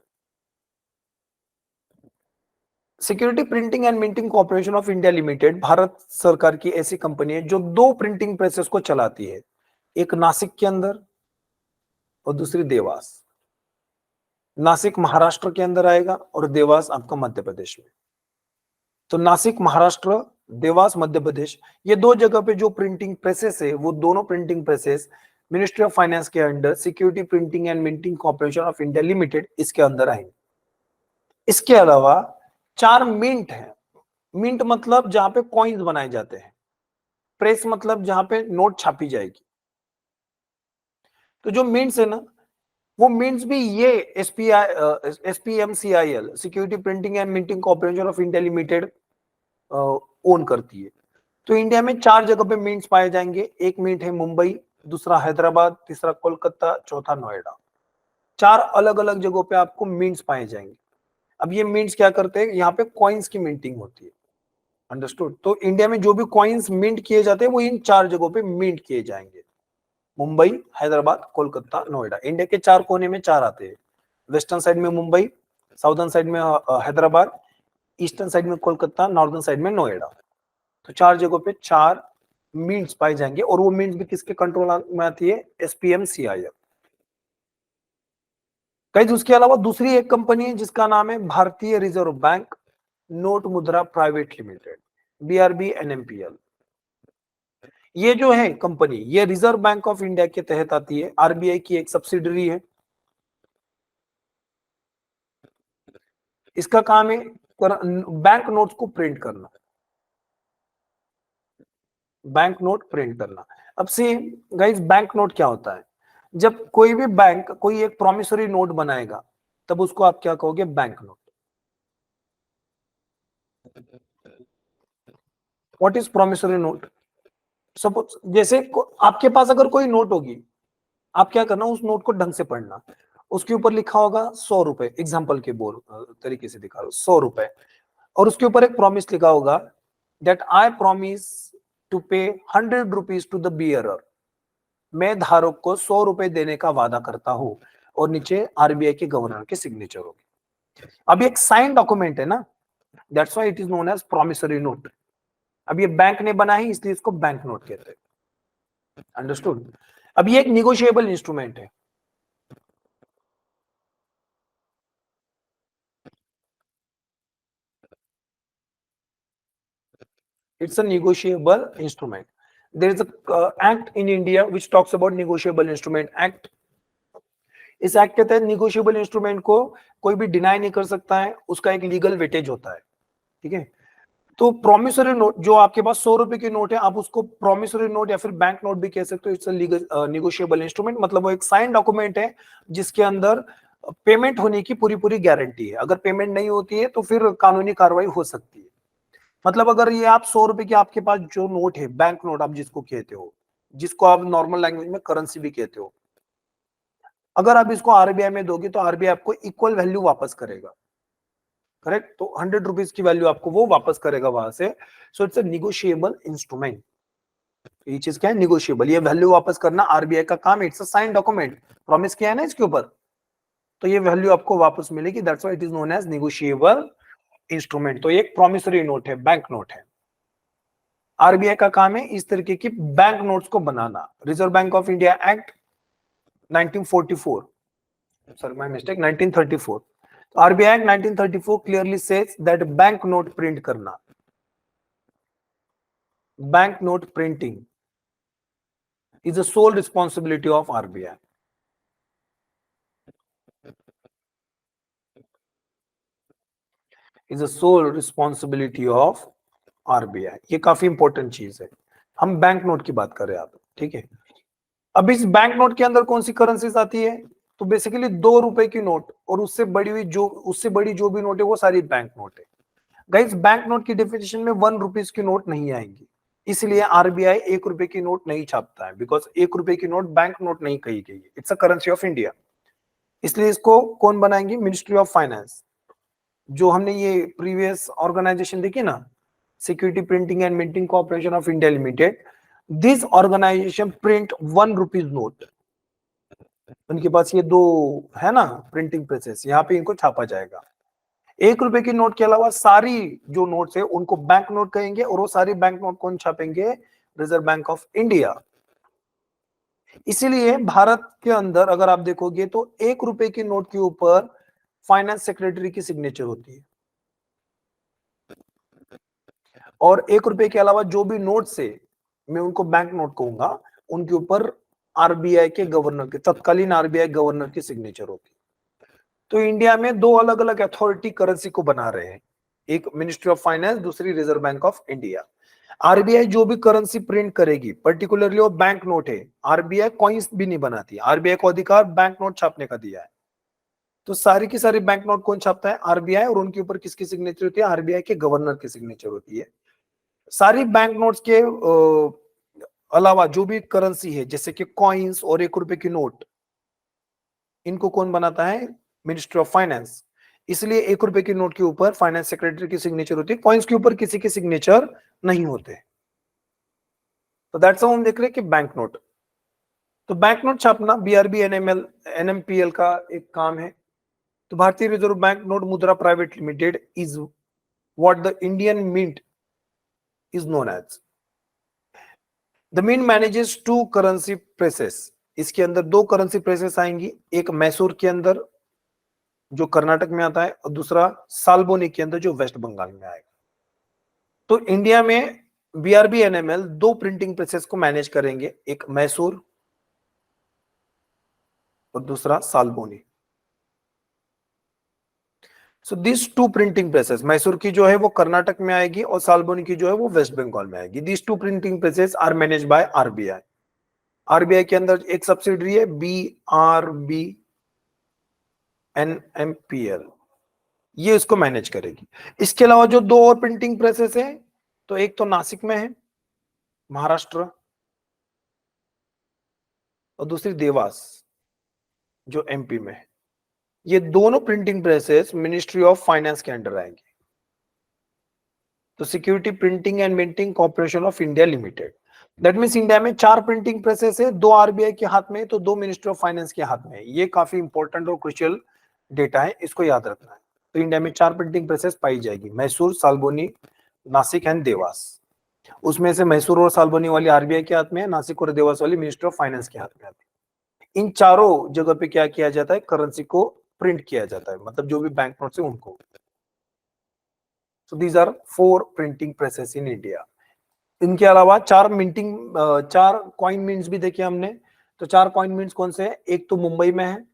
Security printing and minting corporation of India limited Bharat सरकार की ऐसी कंपनी है जो दो प्रिंटिंग प्रेसेस को चलाती है, एक नासिक के अंदर और दूसरी देवास। नासिक महाराष्ट्र के अंदर आएगा और देवास आपका मध्य प्रदेश में। तो नासिक महाराष्ट्र देवास मध्य प्रदेश, ये दो जगह पे जो प्रिंटिंग प्रेसेस है वो दोनों printing presses ministry of finance के under security printing and minting corporation of India limited इसके अंदर आएंगे। इसके अलावा 4 मिंट है। मिंट मतलब जहां पे कॉइन्स बनाए जाते हैं, प्रेस मतलब जहां पे नोट छापी जाएगी। तो जो मिंट्स है ना, वो मिंट्स भी ये SPMCIL security printing and minting corporation of India limited own करती है। तो इंडिया में 4 जगह पे मिंट्स पाए जाएंगे। एक मिंट है मुंबई, दूसरा हैदराबाद, तीसरा कोलकाता, चौथा नोएडा। 4 अलग अलग जगहों पे आपको मिंट्स पाए जाएंगे। अब ये मिंट्स क्या करते हैं, यहाँ पे कॉइन्स की मिंटिंग होती है। अंडरस्टूड। तो इंडिया में जो भी कॉइन्स मिंट किए जाते हैं वो इन 4 जगहों पे मिंट किए जाएंगे। मुंबई, हैदराबाद, कोलकाता, नोएडा। इंडिया के 4 कोने में 4 आते हैं। वेस्टर्न साइड में मुंबई, साउदर्न साइड में हैदराबाद, ईस्टर्न साइड में कोलकाता, नॉर्दर्न साइड में नोएडा। तो 4 जगहों पे 4 मिंट्स पाए जाएंगे और वो मिंट्स भी किसके कंट्रोल में आती है, एसपीएमसीआईएल। गाइस उसके अलावा दूसरी एक कंपनी है जिसका नाम है भारतीय reserve bank note Mudra private limited, BRB NMPL. ये जो है कंपनी, ये रिजर्व बैंक ऑफ इंडिया के तहत आती है, आरबीआई की एक सब्सिडरी है। इसका काम है बैंक नोट्स को प्रिंट करना, बैंक नोट प्रिंट करना। अब से गाइस बैंक नोट क्या होता है, जब कोई भी बैंक कोई एक प्रॉमिसरी नोट बनाएगा तब उसको आप क्या कहोगे, bank note. What is promissory note? Suppose जैसे आपके पास अगर कोई नोट होगी, आप क्या करना, उस नोट को ढंग से पढ़ना। उसके ऊपर लिखा होगा 100 रुपए, एग्जाम्पल के बोल तरीके से दिखा रहा हूं, 100 रुपए। और उसके ऊपर एक प्रॉमिस लिखा होगा दैट आई प्रॉमिस टू पे 100 रुपीज टू द बियरर। मैं धारक को 100 रुपए देने का वादा करता हूं। और नीचे आरबीआई के गवर्नर के सिग्नेचर होगी। अब ये एक साइन डॉक्यूमेंट है ना, that's why it is known as promissory note. अब ये बैंक ने बना है इसलिए इसको बैंक नोट कहते हैं। अंडरस्टूड। अब ये एक निगोशिएबल इंस्ट्रूमेंट है। It's a negotiable instrument. There is a act in India which talks about negotiable instrument act. इस एक्ट के तहत निगोशिएबल इंस्ट्रूमेंट को कोई भी डिनाई नहीं कर सकता है, उसका एक लीगल वेटेज होता है। ठीक है। तो प्रोमिसरी नोट, जो आपके पास 100 रुपए की नोट है, आप उसको प्रोमिसरी नोट या फिर बैंक नोट भी कह सकते हो। It's a legal negotiable instrument, मतलब वो एक साइन डॉक्यूमेंट है जिसके अंदर पेमेंट होने की पूरी पूरी गारंटी है। अगर पेमेंट नहीं होती है तो फिर कानूनी कार्रवाई हो सकती है। मतलब अगर ये आप 100 रुपए की आपके पास जो नोट है, बैंक नोट आप जिसको कहते हो, जिसको आप नॉर्मल लैंग्वेज में करेंसी भी कहते हो, अगर आप इसको आरबीआई में दोगे तो आरबीआई आपको इक्वल वैल्यू वापस करेगा। करेक्ट। तो 100 रुपीज की वैल्यू आपको वो वापस करेगा वहां से। सो इट्स अ निगोशिएबल इंस्ट्रूमेंट। ये चीज क्या है, निगोशिएबल। ये वैल्यू वापस करना आरबीआई का काम है। It's a sign document, promise किया है ना इसके ऊपर, तो ये वैल्यू आपको वापस मिलेगी। That's why it is known as negotiable instrument. तो ये एक प्रॉमिसरी नोट है, बैंक नोट है। आरबीआई का काम है इस तरीके की बैंक नोट्स को बनाना। Reserve bank of India act 1944, sir my mistake, 1934। RBI act 1934 clearly says that bank note print करना, bank note printing is the sole responsibility of RBI. Is the sole responsibility of RBI. ये काफी important चीज है। हम bank note की बात कर रहे हैं आप, ठीक है। अब इस बैंक नोट के अंदर कौन सी करेंसीज आती है, तो बेसिकली 2 रुपए की नोट और उससे बड़ी हुई जो उससे बड़ी जो भी नोट है वो सारी बैंक नोट है। गाइस बैंक नोट की डेफिनेशन में 1 रुपीज की नोट नहीं आएंगी, इसलिए आरबीआई 1 रुपए की नोट नहीं छापता है, बिकॉज 1 रुपए की नोट बैंक नोट नहीं कही गई है। It's a currency of India. इसलिए इसको कौन बनाएंगे, मिनिस्ट्री ऑफ फाइनेंस। जो हमने ये प्रीवियस ऑर्गेनाइजेशन देखी ना, security printing and minting corporation of India limited, this organisation print 1 rupees note. उनके पास ये दो है ना प्रिंटिंग प्रेसेस, यहाँ पे इनको छापा जाएगा। 1 रुपए की नोट के अलावा सारी जो नोट्स है उनको बैंक नोट कहेंगे, और वो सारी बैंक नोट कौन छापेंगे, रिजर्व बैंक ऑफ इंडिया। इसीलिए भारत के अंदर अगर आप देखोगे तो 1 रुपए की नोट के ऊपर फाइनेंस सेक्रेटरी की सिग्नेचर होती है। और 1 रुपए के अलावा जो भी नोट से मैं उनको बैंक नोट कहूंगा, उनके ऊपर आरबीआई के गवर्नर के, तत्कालीन आरबीआई गवर्नर की सिग्नेचर होती। तो इंडिया में दो अलग अलग अथॉरिटी करेंसी को बना रहे हैं, एक मिनिस्ट्री ऑफ फाइनेंस, दूसरी reserve bank of India. RBI जो भी करेंसी प्रिंट करेगी, पर्टिकुलरली वो बैंक नोट है, आरबीआई कॉइन्स भी नहीं बनाती, आरबीआई को अधिकार बैंक नोट छापने का दिया है। तो सारी की सारी बैंक नोट कौन छापता है? आरबीआई, और उनके ऊपर किसकी सिग्नेचर होती है? आरबीआई के गवर्नर की सिग्नेचर होती है। सारी बैंक नोट्स के अलावा जो भी करेंसी है, जैसे कि कॉइन्स और 1 रुपए की नोट, इनको कौन बनाता है? Ministry of finance. इसलिए 1 रुपए की नोट के ऊपर फाइनेंस सेक्रेटरी की सिग्नेचर होती है, कॉइन्स के ऊपर किसी की सिग्नेचर नहीं होते। तो दैट्स हाउ हम देख रहे हैं कि बैंक नोट, तो बैंक नोट छापना बीआरबी एनएमएल एनएमपीएल का एक काम है। तो Bharatiya reserve bank note Mudra private limited is what the Indian mint is known as. The mint manages 2 currency presses. इसके अंदर 2 करेंसी प्रेसेस आएंगी, एक मैसूर के अंदर जो कर्नाटक में आता है, और दूसरा साल्बोनी के अंदर जो वेस्ट बंगाल में आएगा। तो इंडिया में बीआरबी एनएमएल 2 प्रिंटिंग प्रेसेस को मैनेज करेंगे, एक मैसूर और दूसरा Salboni. So this 2 printing presses, Mysore की जो है वो कर्नाटक में आएगी और साल्बोनी की जो है वो वेस्ट बंगाल में आएगी। This 2 printing presses are manage by RBI. RBI के अंदर एक सब्सिडरी है बीआरबी एनएमपीएल, ये इसको मैनेज करेगी। इसके अलावा जो 2 और प्रिंटिंग प्रेसेस है, तो एक तो नासिक में है महाराष्ट्र, और दूसरी देवास जो एमपी में है। ये दोनों printing presses ministry of finance के अंडर आएंगे। तो security printing and minting corporation of India limited. That means India में 4 प्रिंटिंग प्रेसेस है, 2 आरबीआई के हाथ में, तो 2 मिनिस्ट्री ऑफ फाइनेंस के हाथ में है। ये काफी इंपॉर्टेंट और क्रुशियल डेटा है, इसको याद रखना है। तो इंडिया में 4 प्रिंटिंग प्रेसेस पाई जाएगी, मैसूर, साल्बोनी, नासिक एंड देवास। उसमें से मैसूर और साल्बोनी वाली आरबीआई के हाथ में है, नासिक और देवास वाली मिनिस्ट्री ऑफ फाइनेंस के हाथ में आती है। इन चारों जगह पे क्या किया जाता है? करेंसी को प्रिंट किया जाता है, मतलब जो भी बैंक नोट्स है उनको। So these are 4 printing presses in India. इनके अलावा 4 कॉइन मिंट्स भी देखे हमने। तो 4 कॉइन मिंट्स कौन से हैं? एक तो मुंबई में है,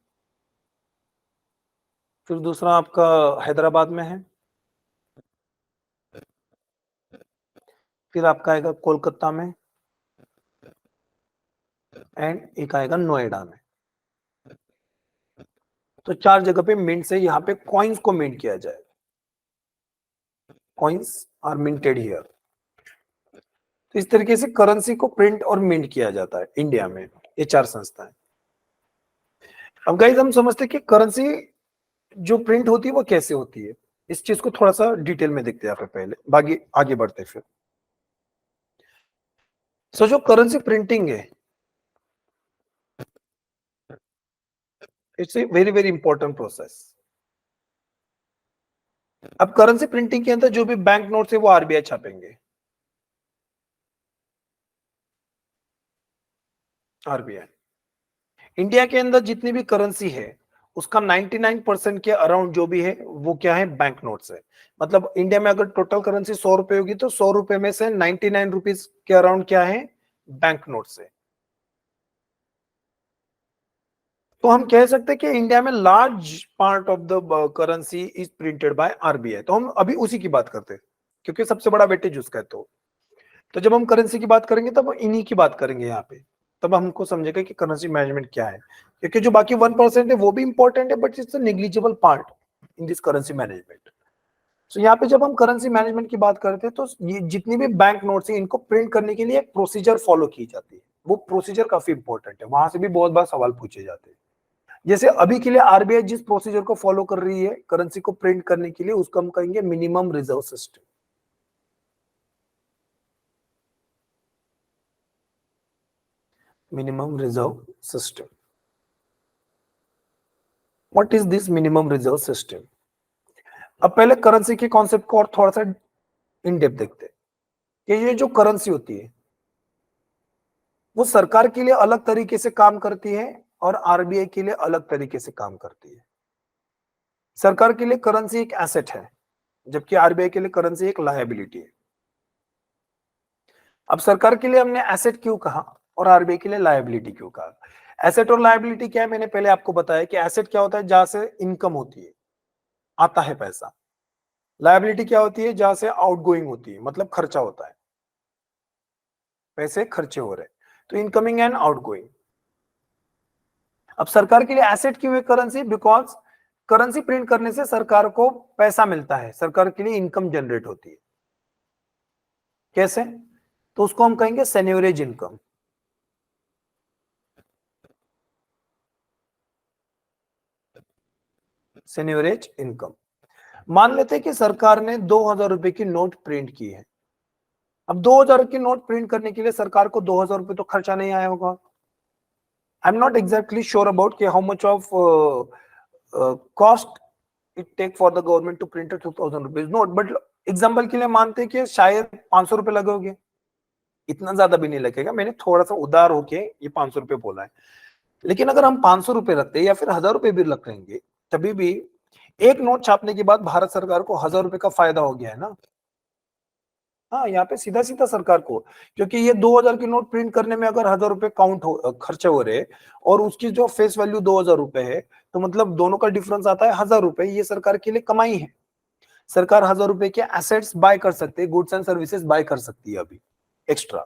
फिर दूसरा आपका हैदराबाद में है, फिर आपका आएगा कोलकाता में, एंड एक आएगा नोएडा में। तो 4 जगह पे मिंट से यहाँ पे कॉइन्स को मिंट किया जाए। Coins are minted here. तो इस तरीके से करेंसी को प्रिंट और मिंट किया जाता है इंडिया में, ये 4 संस्थाएं। अब गाइस हम समझते हैं कि करेंसी जो प्रिंट होती है वो कैसे होती है। इस चीज को थोड़ा सा डिटेल में देखते हैं यहाँ पे, पहले आगे बढ़ते फिर। सो जो करेंसी प्रिंटिंग है, it's a very very important process. अब करेंसी प्रिंटिंग के अंदर जो भी बैंक नोट्स है वो आरबीआई छापेंगे, आरबीआई। इंडिया के अंदर जितनी भी करेंसी है उसका 99% के अराउंड जो भी है वो क्या है? बैंक नोट्स है। मतलब इंडिया में अगर टोटल करेंसी 100 रुपए होगी तो 100 रुपए में से 99 रुपीज के अराउंड क्या है? बैंक नोट्स है। तो हम कह सकते हैं कि इंडिया में large part of the currency is printed by RBI. तो हम अभी उसी की बात करते हैं क्योंकि सबसे बड़ा वेटेज उसका है। तो जब हम करेंसी की बात करेंगे तब इन्हीं की बात करेंगे यहाँ पे, तब हमको समझेगा कि करेंसी मैनेजमेंट क्या है। क्योंकि जो बाकी 1% है वो भी इंपॉर्टेंट है, but it's a negligible part in this currency management. So यहाँ पे जब हम करेंसी मैनेजमेंट की बात करते हैं तो ये जितनी भी बैंक नोट्स है इनको प्रिंट करने के लिए एक प्रोसीजर फॉलो की जाती है। वो प्रोसीजर काफी इंपॉर्टेंट है, वहां से भी बहुत बार सवाल पूछे जाते हैं। जैसे अभी के लिए आरबीआई जिस प्रोसीजर को फॉलो कर रही है करेंसी को प्रिंट करने के लिए, उसको हम कहेंगे minimum reserve system. Minimum reserve system. What is this minimum reserve system? अब पहले करेंसी के कॉन्सेप्ट को और थोड़ा सा इन डेप्थ देखते हैं कि ये जो करेंसी होती है वो सरकार के लिए अलग तरीके से काम करती है और आरबीआई के लिए अलग तरीके से काम करती है। सरकार के लिए करेंसी एक एसेट है, जबकि आरबीआई के लिए करेंसी एक लायबिलिटी है। अब सरकार के लिए हमने एसेट क्यों कहा और आरबीआई के लिए लायबिलिटी क्यों कहा? एसेट और लायबिलिटी क्या है, मैंने पहले आपको बताया कि एसेट क्या होता है, जहां से इनकम होती है, आता है पैसा। लायबिलिटी क्या होती है, जहां से आउटगोइंग होती है, मतलब खर्चा होता है, पैसे खर्चे हो रहे हैं। तो इनकमिंग एंड आउटगोइंग। अब सरकार के लिए एसेट क्यों है करेंसी? बिकॉज करेंसी प्रिंट करने से सरकार को पैसा मिलता है, सरकार के लिए इनकम जनरेट होती है। कैसे? तो उसको हम कहेंगे सेन्योरेज इनकम। सेन्योरेज इनकम। मान लेते हैं कि सरकार ने 2000 रुपए की नोट प्रिंट की है। अब 2000 की नोट प्रिंट करने के लिए सरकार को 2000 रुपए तो खर्चा नहीं आया होगा। I am not exactly sure about कि how much of cost it take for the government to print 2000 rupees note, but example के लिए मानते हैं कि शायद 500 रुपए लगे होंगे, इतना ज्यादा भी नहीं लगेगा, मैंने थोड़ा सा उदार होके ये 500 रुपए बोला है। लेकिन अगर हम 500 रुपए रखते हैं या फिर 1000 रुपए भी रखेंगे, तभी भी एक नोट छापने के बाद भारत सरकार को 1000 रुपए का फायदा हो गया है ना। हाँ, यहाँ पे सीधा सीधा सरकार को, क्योंकि ये 2000 की नोट प्रिंट करने में अगर 1000 रुपए काउंट हो, खर्चे हो रहे, और उसकी जो फेस वैल्यू 2000 रुपए है, तो मतलब दोनों का डिफरेंस आता है 1000 रुपए। ये सरकार के लिए कमाई है। सरकार 1000 रुपए के एसेट्स बाय कर सकते हैं, गुड्स एंड सर्विसेज बाय कर सकती है अभी एक्स्ट्रा।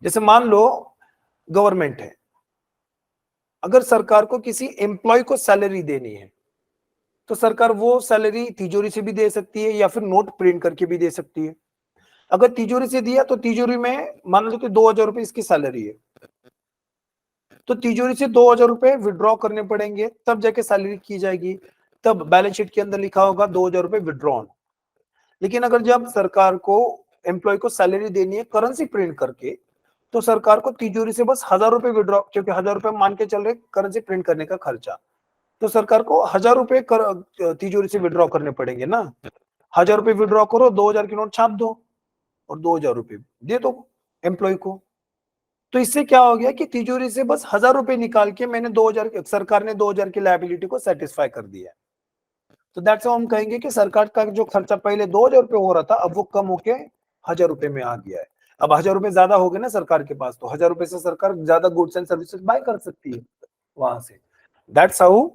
जैसे मान लो गवर्नमेंट है, अगर सरकार को किसी एम्प्लॉय को सैलरी देनी है, तो सरकार वो सैलरी तिजोरी से भी दे सकती है या फिर नोट प्रिंट करके भी दे सकती है। अगर तिजोरी से दिया तो तिजोरी में मान लो कि 2000 रुपए इसकी सैलरी है, तो तिजोरी से 2000 रुपए विड्रॉ करने पड़ेंगे, तब जाके सैलरी की जाएगी, तब बैलेंस शीट के अंदर लिखा होगा 2000 रुपए विड्रॉन। लेकिन अगर जब सरकार को एम्प्लॉय को सैलरी देनी है करेंसी प्रिंट करके, तो सरकार को तिजोरी से बस 1000 रुपए विड्रॉ, क्योंकि 1000 रुपए मान के चल रहे करेंसी प्रिंट करने का खर्चा, तो सरकार को 1000 रुपए तिजोरी से विड्रॉ करने पड़ेंगे ना। 1000 रुपए विड्रॉ करो, 2000 की नोट छाप दो और 2000 रुपए दे दो एम्प्लॉय को। तो इससे क्या हो गया कि तिजोरी से बस 1000 रुपए निकाल के मैंने 2000, सरकार ने 2000 की लायबिलिटी को सेटिस्फाई कर दिया। तो दैट्स हम कहेंगे कि सरकार का जो खर्चा पहले 2000 रुपए हो रहा था, अब वो कम होके 1000 रुपए में आ गया है। अब 1000 रुपए ज्यादा हो गए ना सरकार के पास, तो 1000 रुपए से सरकार ज्यादा गुड्स एंड सर्विसेज बाय कर सकती है वहां से। That's how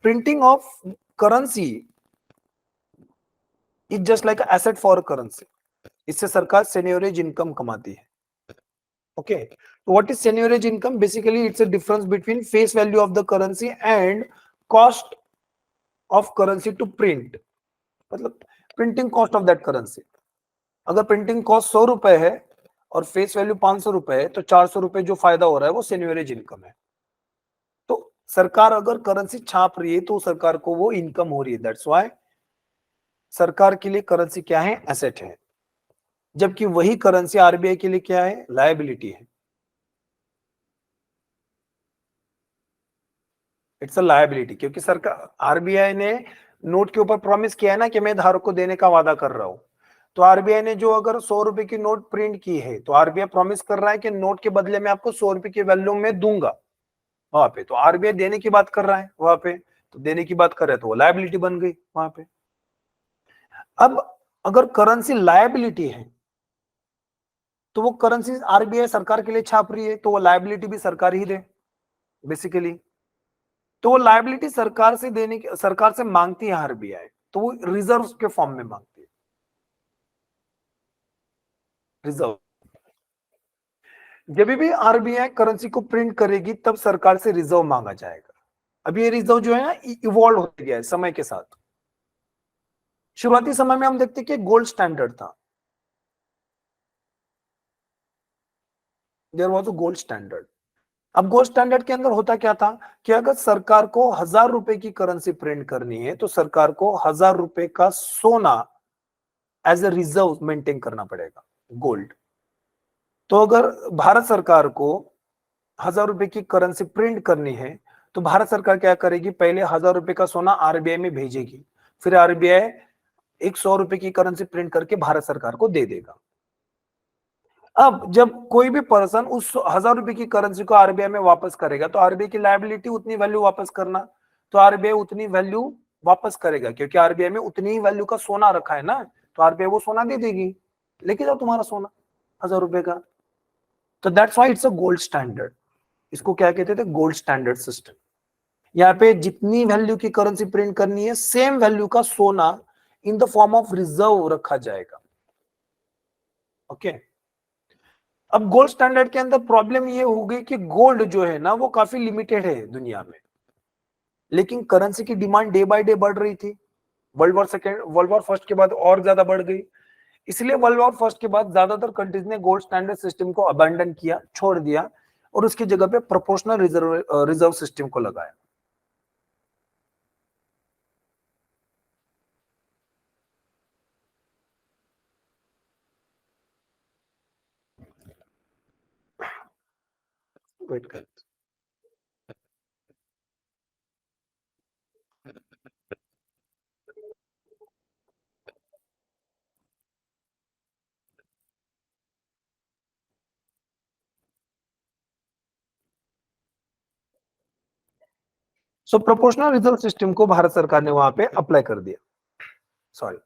printing of currency is just like asset for currency. इससे सरकार सेन्योरेज इनकम कमाती है। Okay, what is seigniorage income? Basically it's a difference between face value of the currency and cost of currency to print, मतलब printing cost of that currency. अगर printing cost 100 रुपए है और face value 500 रुपए है, तो 400 रुपए जो फायदा हो रहा है वो सेन्योरेज इनकम है। तो सरकार अगर करेंसी छाप रही है तो सरकार को वो इनकम हो रही है। दैट्स व्हाई सरकार के लिए करेंसी क्या है? एसेट है, जबकि वही करेंसी आरबीआई के लिए क्या है? लायबिलिटी है। इट्स अ लायबिलिटी, क्योंकि सरकार, आरबीआई ने नोट के ऊपर प्रॉमिस किया है ना कि मैं धारक को देने का वादा कर रहा हूं। तो आरबीआई ने जो अगर 100 रुपए की नोट प्रिंट की है, तो आरबीआई प्रॉमिस कर रहा है कि नोट के बदले में आपको 100 रुपए की वैल्यू में दूंगा वहां पे। तो आरबीआई देने की बात कर रहा है वहां पे, तो देने की बात कर रहा है तो वो लायबिलिटी बन गई वहां पे। अब अगर करेंसी लायबिलिटी है, तो वो करेंसी आरबीआई सरकार के लिए छाप रही है, तो वो लायबिलिटी भी सरकार ही दे बेसिकली। तो वो लायबिलिटी सरकार से देने की, सरकार से मांगती है आरबीआई, तो वो रिजर्व के फॉर्म में मांगती है, रिजर्व। जब भी आरबीआई करेंसी को प्रिंट करेगी तब सरकार से रिजर्व मांगा जाएगा। अब ये रिजर्व जो है ना, इवॉल्व हो गया है समय के साथ। शुरुआती समय में हम देखते कि गोल्ड स्टैंडर्ड था, there was a gold standard. अब गोल्ड स्टैंडर्ड के अंदर होता क्या था कि अगर सरकार को 1000 रुपए की करेंसी प्रिंट करनी है, तो सरकार को 1000 रुपए का सोना एज ए रिजर्व मेंटेन करना पड़ेगा, गोल्ड। तो अगर भारत सरकार को 1000 रुपए की करेंसी प्रिंट करनी है, तो भारत सरकार क्या करेगी? पहले 1000 रुपए का सोना आरबीआई में भेजेगी, फिर आरबीआई एक 100 रुपए की करेंसी प्रिंट करके भारत सरकार को दे देगा। अब जब कोई भी पर्सन उस 1000 रुपए की करेंसी को आरबीआई में वापस करेगा, तो आरबीआई की लायबिलिटी उतनी वैल्यू वापस करना, तो आरबीआई उतनी वैल्यू वापस करेगा, क्योंकि आरबीआई में उतनी ही वैल्यू का सोना रखा है ना, तो आरबीआई वो सोना दे देगी, लेके जाओ तुम्हारा सोना 1000 रुपए का। तो that's why it's a gold standard. इसको क्या कहते थे? Gold standard system. यहाँ पे जितनी वैल्यू की करेंसी प्रिंट करनी है, सेम वैल्यू का सोना in the form of reserve रखा जाएगा। ओके अब गोल्ड स्टैंडर्ड के अंदर प्रॉब्लम ये हो गई कि गोल्ड जो है ना वो काफी लिमिटेड है दुनिया में, लेकिन करेंसी की डिमांड डे बाय डे बढ़ रही थी। वर्ल्ड वॉर फर्स्ट के बाद और ज्यादा बढ़ गई। इसलिए वर्ल्ड वॉर फर्स्ट के बाद ज्यादातर कंट्रीज ने गोल्ड स्टैंडर्ड सिस्टम को अबैंडन किया, छोड़ दिया, और उसकी जगह पे प्रोपोर्शनल रिजर्व सिस्टम को लगाया। वेट कर। सो प्रोपोर्शनल रिजर्व सिस्टम को भारत सरकार ने वहां पे अप्लाई कर दिया। सॉरी,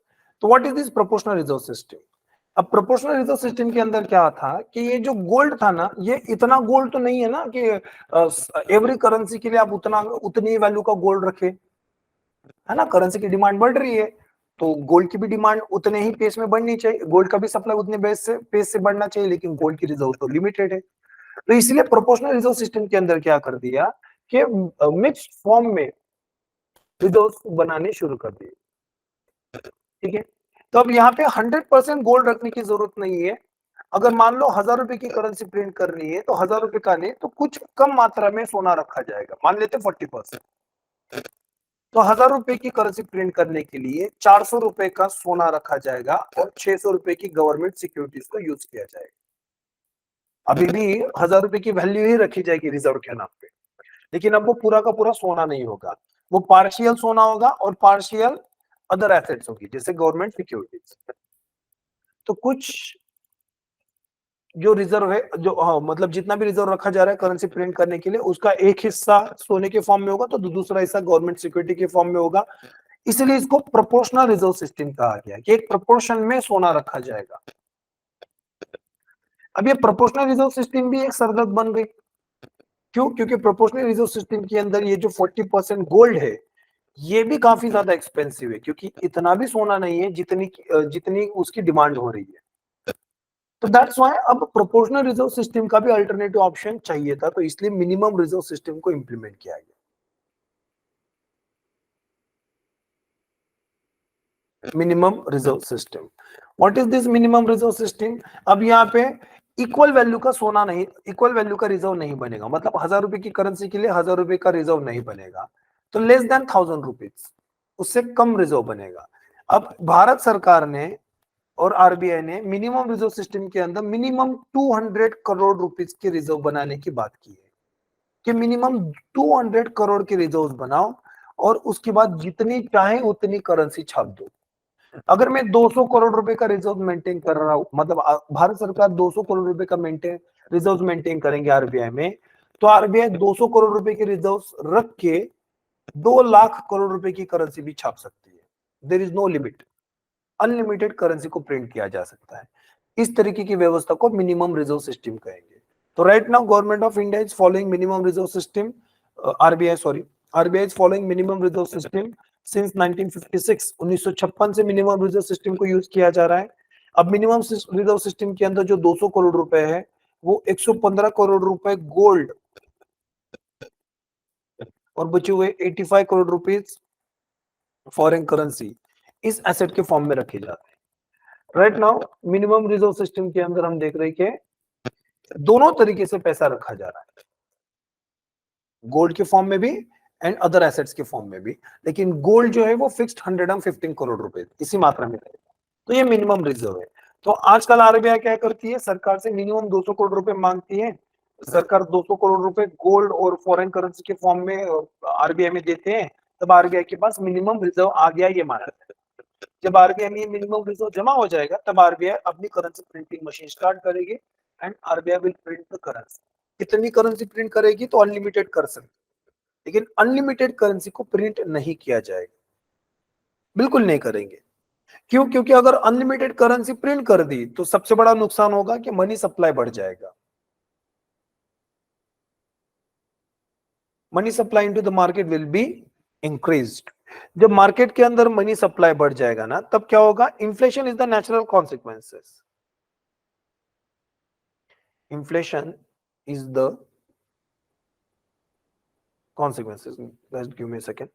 तो what is this proportional reserve system? अब प्रोपोर्शनल रिजर्व सिस्टम के अंदर क्या था कि ये जो गोल्ड था ना, ये इतना गोल्ड तो नहीं है ना कि एवरी करेंसी के लिए आप उतनी वैल्यू का गोल्ड रखे, है ना। करेंसी की डिमांड बढ़ रही है, तो गोल्ड की भी डिमांड उतने ही पेस में बढ़नी चाहिए, गोल्ड का भी सप्लाई उतने पेस से बढ़ना चाहिए, लेकिन गोल्ड की रिजर्व तो लिमिटेड है। तो इसलिए प्रोपोर्शनल रिजर्व सिस्टम के अंदर क्या कर दिया कि मिक्स्ड फॉर्म में रिजर्व बनाने शुरू कर दिए। ठीक है, तो अब यहाँ पे 100% गोल्ड रखने की जरूरत नहीं है। अगर मान लो 1000 रुपए की करेंसी प्रिंट करनी है, तो 1000 रुपए का नहीं तो कुछ कम मात्रा में सोना रखा जाएगा, मान लेते 40%। तो 1000 रुपए की करेंसी प्रिंट करने के लिए 400 रुपए का सोना रखा जाएगा और 600 रुपए की गवर्नमेंट सिक्योरिटीज को यूज किया जाएगा। अभी भी 1000 रुपए की वैल्यू ही रखी जाएगी रिजर्व के नाम पे, लेकिन अब वो पूरा का पूरा सोना नहीं होगा, वो पार्शियल सोना होगा और पार्शियल अदर एसेट्स होगी, जैसे गवर्नमेंट सिक्योरिटीज। तो कुछ जो रिजर्व है, जो मतलब जितना भी रिजर्व रखा जा रहा है करेंसी प्रिंट करने के लिए, उसका एक हिस्सा सोने के फॉर्म में होगा, तो दूसरा हिस्सा गवर्नमेंट सिक्योरिटी के फॉर्म में होगा। इसलिए इसको प्रोपोर्शनल रिजर्व सिस्टम कहा गया कि एक प्रोपोर्शन में सोना रखा जाएगा। अब ये प्रोपोर्शनल रिजर्व सिस्टम भी एक सरदर्द बन गई। क्यों? क्योंकि प्रोपोर्शनल रिजर्व सिस्टम के अंदर ये जो 40% गोल्ड है, ये भी काफी ज्यादा एक्सपेंसिव है, क्योंकि इतना भी सोना नहीं है जितनी उसकी डिमांड हो रही है। तो दैट्स व्हाई अब प्रोपोर्शनल रिजर्व सिस्टम का भी अल्टरनेटिव ऑप्शन चाहिए था, तो इसलिए मिनिमम रिजर्व सिस्टम को इंप्लीमेंट किया गया। Minimum reserve system, what is this minimum reserve system? अब यहाँ पे इक्वल वैल्यू का सोना नहीं, इक्वल वैल्यू का रिजर्व नहीं बनेगा, मतलब 1000 रुपए की करेंसी के लिए 1000 रुपए का रिजर्व नहीं बनेगा, तो लेस देन 1000 रुपीज, उससे कम रिजर्व बनेगा। अब भारत सरकार ने और आरबीआई ने मिनिमम रिजर्व सिस्टम के अंदर मिनिमम 200 करोड़ रुपीज के रिजर्व बनाने की बात की है कि मिनिमम 200 करोड़ के रिजर्व बनाओ और उसके बाद जितनी चाहे उतनी करेंसी छाप दो। अगर मैं 200 करोड़ रुपए का रिजर्व मेंटेन कर रहा हूं, मतलब भारत सरकार 200 करोड़ रुपए का रिजर्व मेंटेन करेंगे आरबीआई में, तो आरबीआई 200 करोड़ रुपए के रिजर्व रख के 2 लाख करोड़ रुपए की करेंसी भी छाप सकती है। There is no limit, unlimited currency को प्रिंट किया जा सकता है। इस तरीके की व्यवस्था को मिनिमम रिजर्व सिस्टम कहेंगे। तो right now government of India is following minimum reserve system, RBI is following minimum reserve system since 1956, 1956 से मिनिमम रिजर्व सिस्टम को यूज किया जा रहा है। अब मिनिमम रिजर्व सिस्टम के अंदर जो 200 करोड़ रुपए है, वो 115 करोड़ रुपए गोल्ड और बचे हुए 85 करोड़ रुपीज फॉरेन करेंसी इस एसेट के फॉर्म में रखे जाते हैं। Right now minimum reserve system के अंदर हम देख रहे हैं कि दोनों तरीके से पैसा रखा जा रहा है, गोल्ड के फॉर्म में भी एंड अदर एसेट्स के फॉर्म में भी, लेकिन गोल्ड जो है वो फिक्स्ड 115 करोड़ रुपए इसी मात्रा में रहेगा। तो ये मिनिमम रिजर्व है। तो आजकल आरबीआई क्या करती है, सरकार से मिनिमम 200 करोड़ रुपए मांगती है। सरकार 200 करोड़ रुपए गोल्ड और फॉरेन करेंसी के फॉर्म में आरबीआई में देते हैं, तब आरबीआई के पास मिनिमम रिजर्व आ गया ये माना जाता है। जब आरबीआई में मिनिमम रिजर्व जमा हो जाएगा, तब आरबीआई अपनी करेंसी प्रिंटिंग मशीन स्टार्ट करेगी and RBI will print the currency. कितनी करेंसी प्रिंट करेगी? तो अनलिमिटेड कर सकती, लेकिन अनलिमिटेड करेंसी को प्रिंट नहीं किया जाएगा, बिल्कुल नहीं करेंगे। क्यों? क्योंकि अगर अनलिमिटेड करेंसी प्रिंट कर दी तो सबसे बड़ा नुकसान होगा कि मनी सप्लाई बढ़ जाएगा। Money supply into the market will be increased. जब मार्केट के अंदर मनी सप्लाई बढ़ जाएगा ना, तब क्या होगा? Inflation is the natural consequences. Inflation is the consequences. Just give me a second.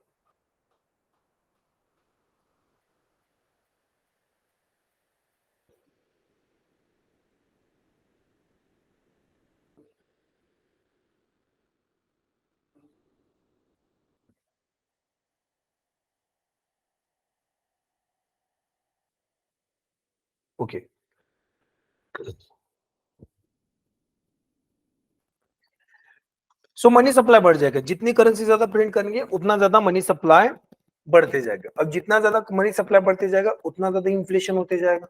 Okay. So money supply बढ़ जाएगा, जितनी करेंसी ज्यादा प्रिंट करेंगे उतना ज्यादा मनी सप्लाई बढ़ते जाएगा। अब जितना ज्यादा मनी सप्लाई बढ़ते जाएगा उतना ज्यादा इन्फ्लेशन होते जाएगा।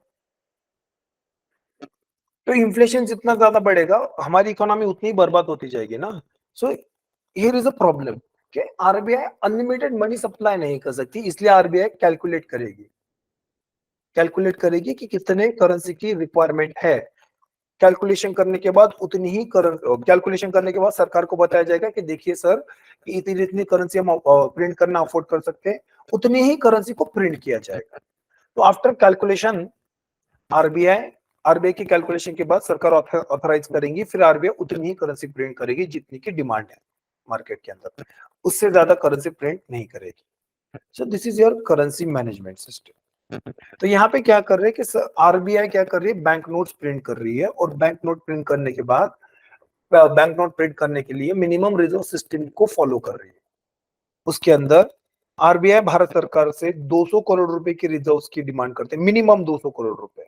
तो इन्फ्लेशन जितना ज्यादा बढ़ेगा हमारी इकोनॉमी उतनी ही बर्बाद होती जाएगी ना। So here is a problem कि आरबीआई अनलिमिटेड मनी सप्लाई नहीं कर सकती, इसलिए आरबीआई कैलकुलेट करेगी कि कितने करेंसी की रिक्वायरमेंट है। कैलकुलेशन करने के बाद उतनी ही कैलकुलेशन करने के बाद सरकार को बताया जाएगा कि देखिए सर, इतनी इतनी करेंसी हम प्रिंट करना अफोर्ड कर सकते हैं, उतनी ही करेंसी को प्रिंट किया जाएगा। तो आफ्टर कैलकुलेशन आरबीआई आरबीआई की कैलकुलेशन के बाद सरकार ऑथराइज करेंगी, फिर आरबीआई उतनी ही करेंसी प्रिंट करेगी जितनी की डिमांड है मार्केट के अंदर, उससे ज्यादा करेंसी प्रिंट नहीं करेगी। So this is your currency management system. तो यहाँ पे क्या कर रहे हैं कि आरबीआई क्या कर रही है? बैंक नोट्स प्रिंट कर रही है, और बैंक नोट प्रिंट करने के बाद बैंक नोट प्रिंट करने के लिए मिनिमम रिजर्व सिस्टम को फॉलो कर रही है। उसके अंदर आरबीआई भारत सरकार से 200 करोड़ रुपए की रिजर्व्स की डिमांड करते हैं, मिनिमम 200 करोड़ रुपए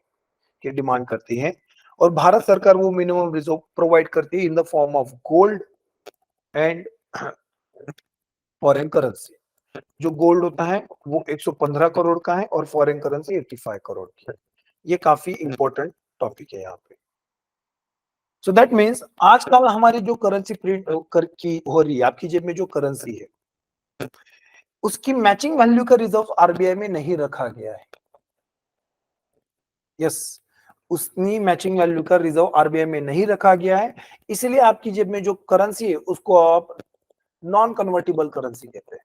की डिमांड करती है, और भारत सरकार वो मिनिमम रिजर्व प्रोवाइड करती है in the form of gold and foreign currency. जो गोल्ड होता है वो 115 करोड़ का है, और फॉरेन करेंसी 85 करोड़ की है। ये काफी इंपॉर्टेंट टॉपिक है यहाँ पे। सो दैट मीन्स आजकल हमारी जो करेंसी प्रिंट कर की हो रही है, आपकी जेब में जो करेंसी है उसकी मैचिंग वैल्यू का रिजर्व आरबीआई में नहीं रखा गया है। यस, उतनी मैचिंग वैल्यू का रिजर्व आरबीआई में नहीं रखा गया है, इसलिए आपकी जेब में जो करेंसी है उसको आप नॉन कन्वर्टिबल करेंसी कहते हैं।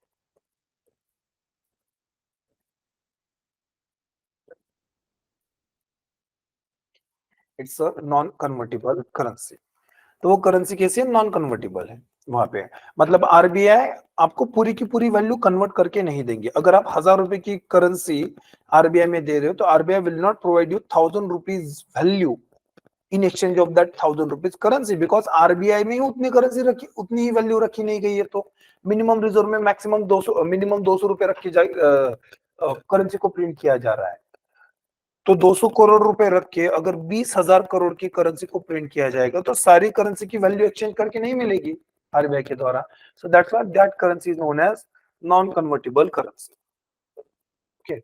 It's a non convertible currency. तो वो करेंसी कैसी है? नॉन कन्वर्टेबल है वहां पे। मतलब आरबीआई आपको पूरी की पूरी वैल्यू कन्वर्ट करके नहीं देंगे। अगर आप 1000 रुपए की करेंसी आरबीआई में दे रहे हो तो RBI will not provide you 1000 rupees value in exchange of that 1000 rupees currency, because RBI में ही उतनी करेंसी रखी, उतनी ही वैल्यू रखी नहीं गई है। तो मिनिमम रिजर्व में मैक्सिमम 200 मिनिमम 200 रुपए रखी जाए, करेंसी को प्रिंट किया जा रहा है। तो 200 करोड़ रुपए रख के अगर 20,000 करोड़ की करेंसी को प्रिंट किया जाएगा तो सारी करेंसी की वैल्यू एक्सचेंज करके नहीं मिलेगी आरबीआई के द्वारा। So that's why that currency is known as non convertible currency. Okay,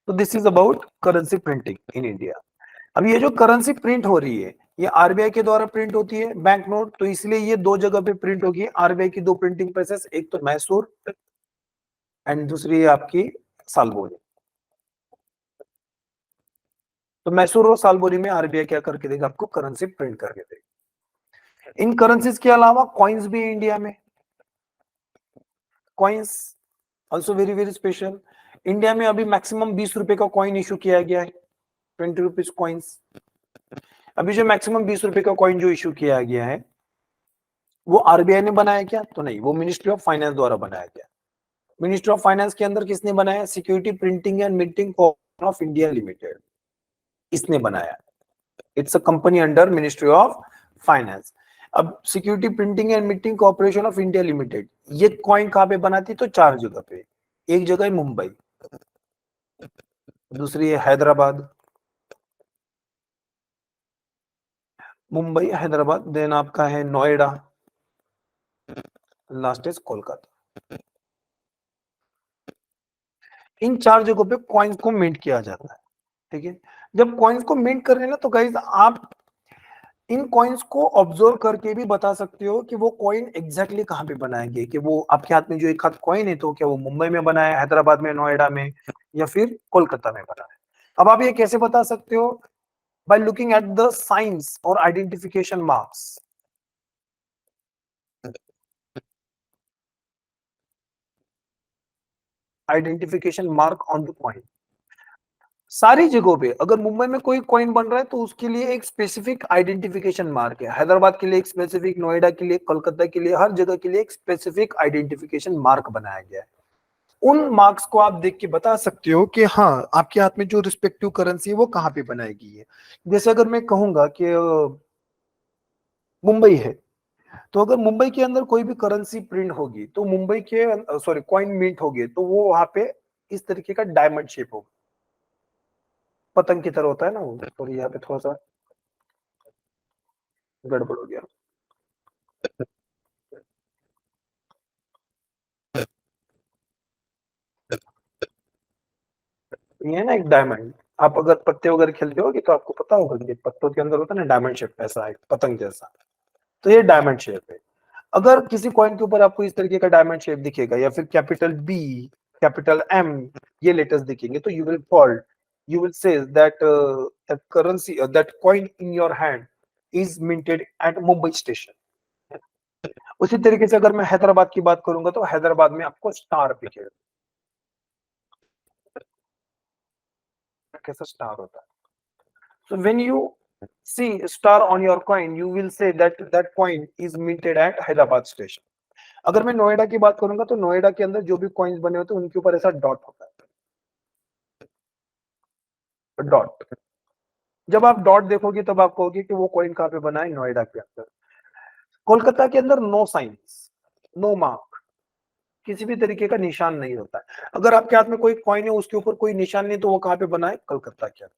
तो this is about currency printing in India. अब ये जो करेंसी प्रिंट हो रही है ये आरबीआई के द्वारा प्रिंट होती है बैंक नोट, तो इसलिए ये दो जगह पे प्रिंट होगी। आरबीआई की दो प्रिंटिंग प्रेसेस, एक तो मैसूर एंड दूसरी है आपकी सालबोरी। तो मैसूर और सालबोरी में आरबीआई क्या करके देगा? आपको करेंसी प्रिंट करके देगा। इन करेंसीज के अलावा कॉइन्स भी है इंडिया में। Coins also very very special. India में अभी मैक्सिमम 20 रुपए का कॉइन इशू किया गया है, 20 रुपीज कॉइन्स। अभी जो मैक्सिमम 20 रुपए का कॉइन जो इशू किया गया है वो आरबीआई ने बनाया क्या? तो नहीं, वो मिनिस्ट्री ऑफ फाइनेंस द्वारा बनाया गया। मिनिस्ट्री ऑफ फाइनेंस के अंदर किसने बनाया? Security printing and minting corporation of India limited, इसने बनाया। It's a company under ministry of finance. अब security printing and minting corporation of India limited ये कॉइन कहां पे बनाती? तो चार जगह पे। एक जगह है मुंबई, दूसरी है हैदराबाद, मुंबई हैदराबाद, देन आपका है नोएडा, लास्ट इज कोलकाता। इन चार जगहों पे कॉइन्स को मिंट किया जाता है। ठीक है, जब कॉइन्स को मिंट कर रहे हैं ना, तो गाइस आप इन कॉइन्स को ऑब्जर्व करके भी बता सकते हो कि वो कॉइन एग्जैक्टली कहाँ पे बनाए गए, कि वो आपके हाथ में जो एक हाथ कॉइन है तो क्या वो मुंबई में बना है, हैदराबाद में, नोएडा में, या फिर कोलकाता में बना है। अब आप ये कैसे बता सकते हो? By looking at the signs और identification marks. Identification mark on the coin. सारी जगहों पे अगर मुंबई में कोई कॉइन बन रहा है तो उसके लिए एक स्पेसिफिक आइडेंटिफिकेशन मार्क है, हैदराबाद के लिए एक स्पेसिफिक, नोएडा के लिए, कोलकाता के लिए, हर जगह के लिए एक स्पेसिफिक आइडेंटिफिकेशन मार्क बनाया गया है। उन मार्क्स को आप देख के बता सकते हो कि हाँ आपके हाथ में जो रिस्पेक्टिव करेंसी है वो कहाँ पे बनाई गई है। जैसे अगर मैं कहूंगा कि मुंबई है, तो अगर मुंबई के अंदर कोई भी करेंसी प्रिंट होगी तो मुंबई के सॉरी कॉइन मिंट होगी तो वो वहां पे इस तरीके का डायमंड शेप होगा, पतंग की तरह होता है ना वो। सॉरी यहाँ पे थोड़ा सा गड़बड़ हो गया। ये है ना एक डायमंड, आप अगर पत्ते वगैरह खेलते होगे तो आपको पता होगा कि पत्तों के अंदर होता है ना डायमंड शेप, ऐसा है पतंग जैसा। तो ये डायमंड शेप है। अगर किसी कॉइन के ऊपर आपको इस तरीके का डायमंड शेप दिखेगा या फिर कैपिटल बी, कैपिटल एम, ये लेटर्स दिखेंगे तो you will called, you will say that that currency that coin in your hand is minted at Mumbai station. उसी तरीके से अगर मैं हैदराबाद की बात करूंगा तो हैदराबाद में आपको स्टार दिखेगा, कैसा स्टार होता है। So when you see star on your coin, you will say that that coin is minted at Hyderabad station. अगर मैं नोएडा की बात करूंगा तो नोएडा के अंदर जो भी कॉइन्स बने होते हैं उनके ऊपर ऐसा डॉट होता है, डॉट। जब आप डॉट देखोगे तब आप कहोगे कि वो कॉइन कहाँ पे बना है, नोएडा के अंदर। कोलकाता के अंदर नो साइंस, नो मार्क, किसी भी तरीके का निशान नहीं होता है। अगर आपके हाथ में कोई कॉइन है उसके ऊपर कोई निशान नहीं तो वो कहाँ पे बना है, कलकत्ता के अंदर।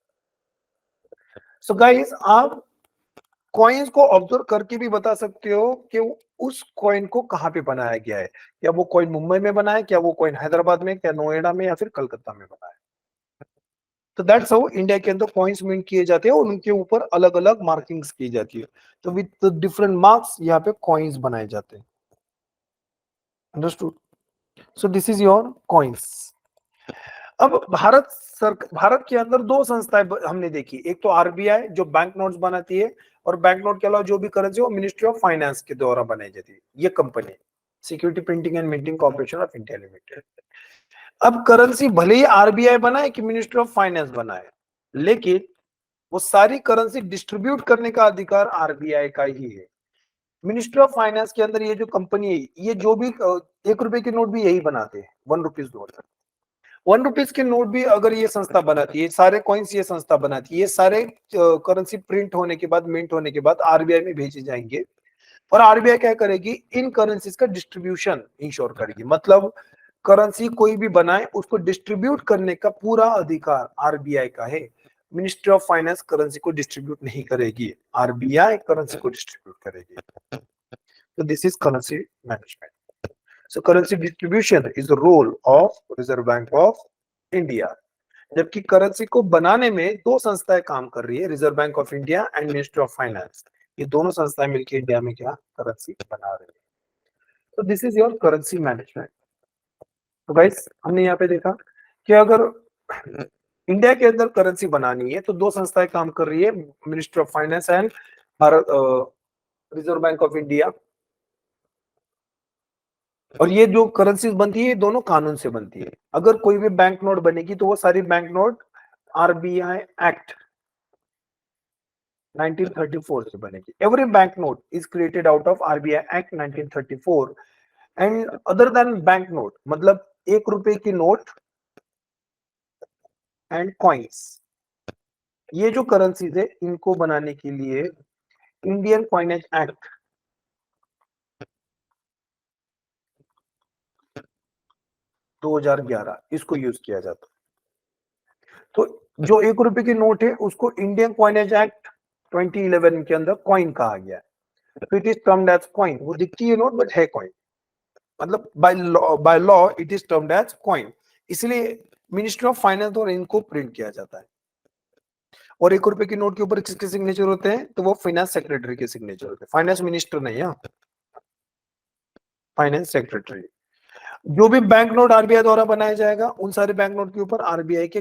सो गाइस आप कॉइन्स को ऑब्जर्व करके भी बता सकते हो कि उस कॉइन को कहाँ पे बनाया गया है, क्या वो कॉइन मुंबई में बना है, क्या वो कॉइन हैदराबाद में, क्या नोएडा में, या फिर कलकत्ता में बना है। तो दैट्स हाउ इंडिया के अंदर कॉइन्स मिंट किए जाते हैं और उनके ऊपर अलग अलग मार्किंग्स की जाती है। तो विद डिफरेंट मार्क्स यहाँ पे कॉइन्स बनाए जाते हैं। Understood. So this is your coins. अब भारत के अंदर दो संस्थाएं हमने देखी, एक तो आरबीआई जो बैंक नोट्स बनाती है, और बैंक नोट के अलावा जो भी करेंसी वो मिनिस्ट्री ऑफ फाइनेंस के द्वारा बनाई जाती है। ये company security printing and minting corporation of India limited. अब करेंसी भले ही आरबीआई बनाए कि मिनिस्ट्री ऑफ फाइनेंस बनाए, लेकिन वो सारी करेंसी डिस्ट्रीब्यूट करने का अधिकार आरबीआई का ही है। मिनिस्ट्री ऑफ फाइनेंस के अंदर ये जो कंपनी है, ये जो भी 1 रुपए के नोट भी यही बनाते हैं, 1 रुपीज नोट। 1 रुपीज के नोट भी अगर ये संस्था बनाती है, सारे कॉइन्स ये संस्था बनाती है, ये सारे करेंसी प्रिंट होने के बाद, मिंट होने के बाद आरबीआई में भेजे जाएंगे, और आरबीआई क्या करेगी, इन करेंसीज का डिस्ट्रीब्यूशन इंश्योर करेगी। मतलब करेंसी कोई भी बनाए उसको डिस्ट्रीब्यूट करने का पूरा अधिकार आरबीआई का है। मिनिस्ट्री ऑफ फाइनेंस करेंसी को डिस्ट्रीब्यूट नहीं करेगी, आरबीआई करेंसी को डिस्ट्रीब्यूट करेगी। तो this is currency management. So currency distribution is the role of Reserve Bank of India. जबकि करेंसी को बनाने में दो संस्थाएं काम कर रही है, Reserve bank of India and ministry of finance. ये दोनों संस्थाएं मिलकर इंडिया में क्या करेंसी बना रही है। तो this is your currency management. तो गाइस हमने यहाँ पे देखा कि अगर इंडिया के अंदर करेंसी बनानी है तो दो संस्थाएं काम कर रही है, ministry of finance and Bharat reserve bank of India. और ये जो करेंसीज बनती है दोनों कानून से बनती है। अगर कोई भी बैंक नोट बनेगी तो वो सारी बैंक नोट आरबीआई एक्ट 1934 से बनेगी। Every bank note is created out of RBI act 1934 and other than bank note, मतलब 1 रुपए की नोट एंड कॉइन्स, ये जो करेंसीज है इनको बनाने के लिए इंडियन कॉइनेज एक्ट 2011 इसको यूज किया जाता है। तो जो 1 रुपए की नोट है उसको इंडियन कॉइनेज एक्ट 2011 के अंदर कॉइन कहा गया है। तो it is termed as coin. वो दिखती है नोट बट है कॉइन, मतलब by law it is termed as coin. इसलिए मिनिस्ट्री ऑफ फाइनेंस द्वारा इनको प्रिंट किया जाता है। और 1 रुपए की नोट के ऊपर किसके सिग्नेचर होते हैं, तो वो फाइनेंस सेक्रेटरी के सिग्नेचर होते हैं, फाइनेंस मिनिस्टर नहीं है, फाइनेंस सेक्रेटरी। जो भी बैंक नोट आरबीआई द्वारा बनाया जाएगा उन सारे बैंक नोट के ऊपर आरबीआई के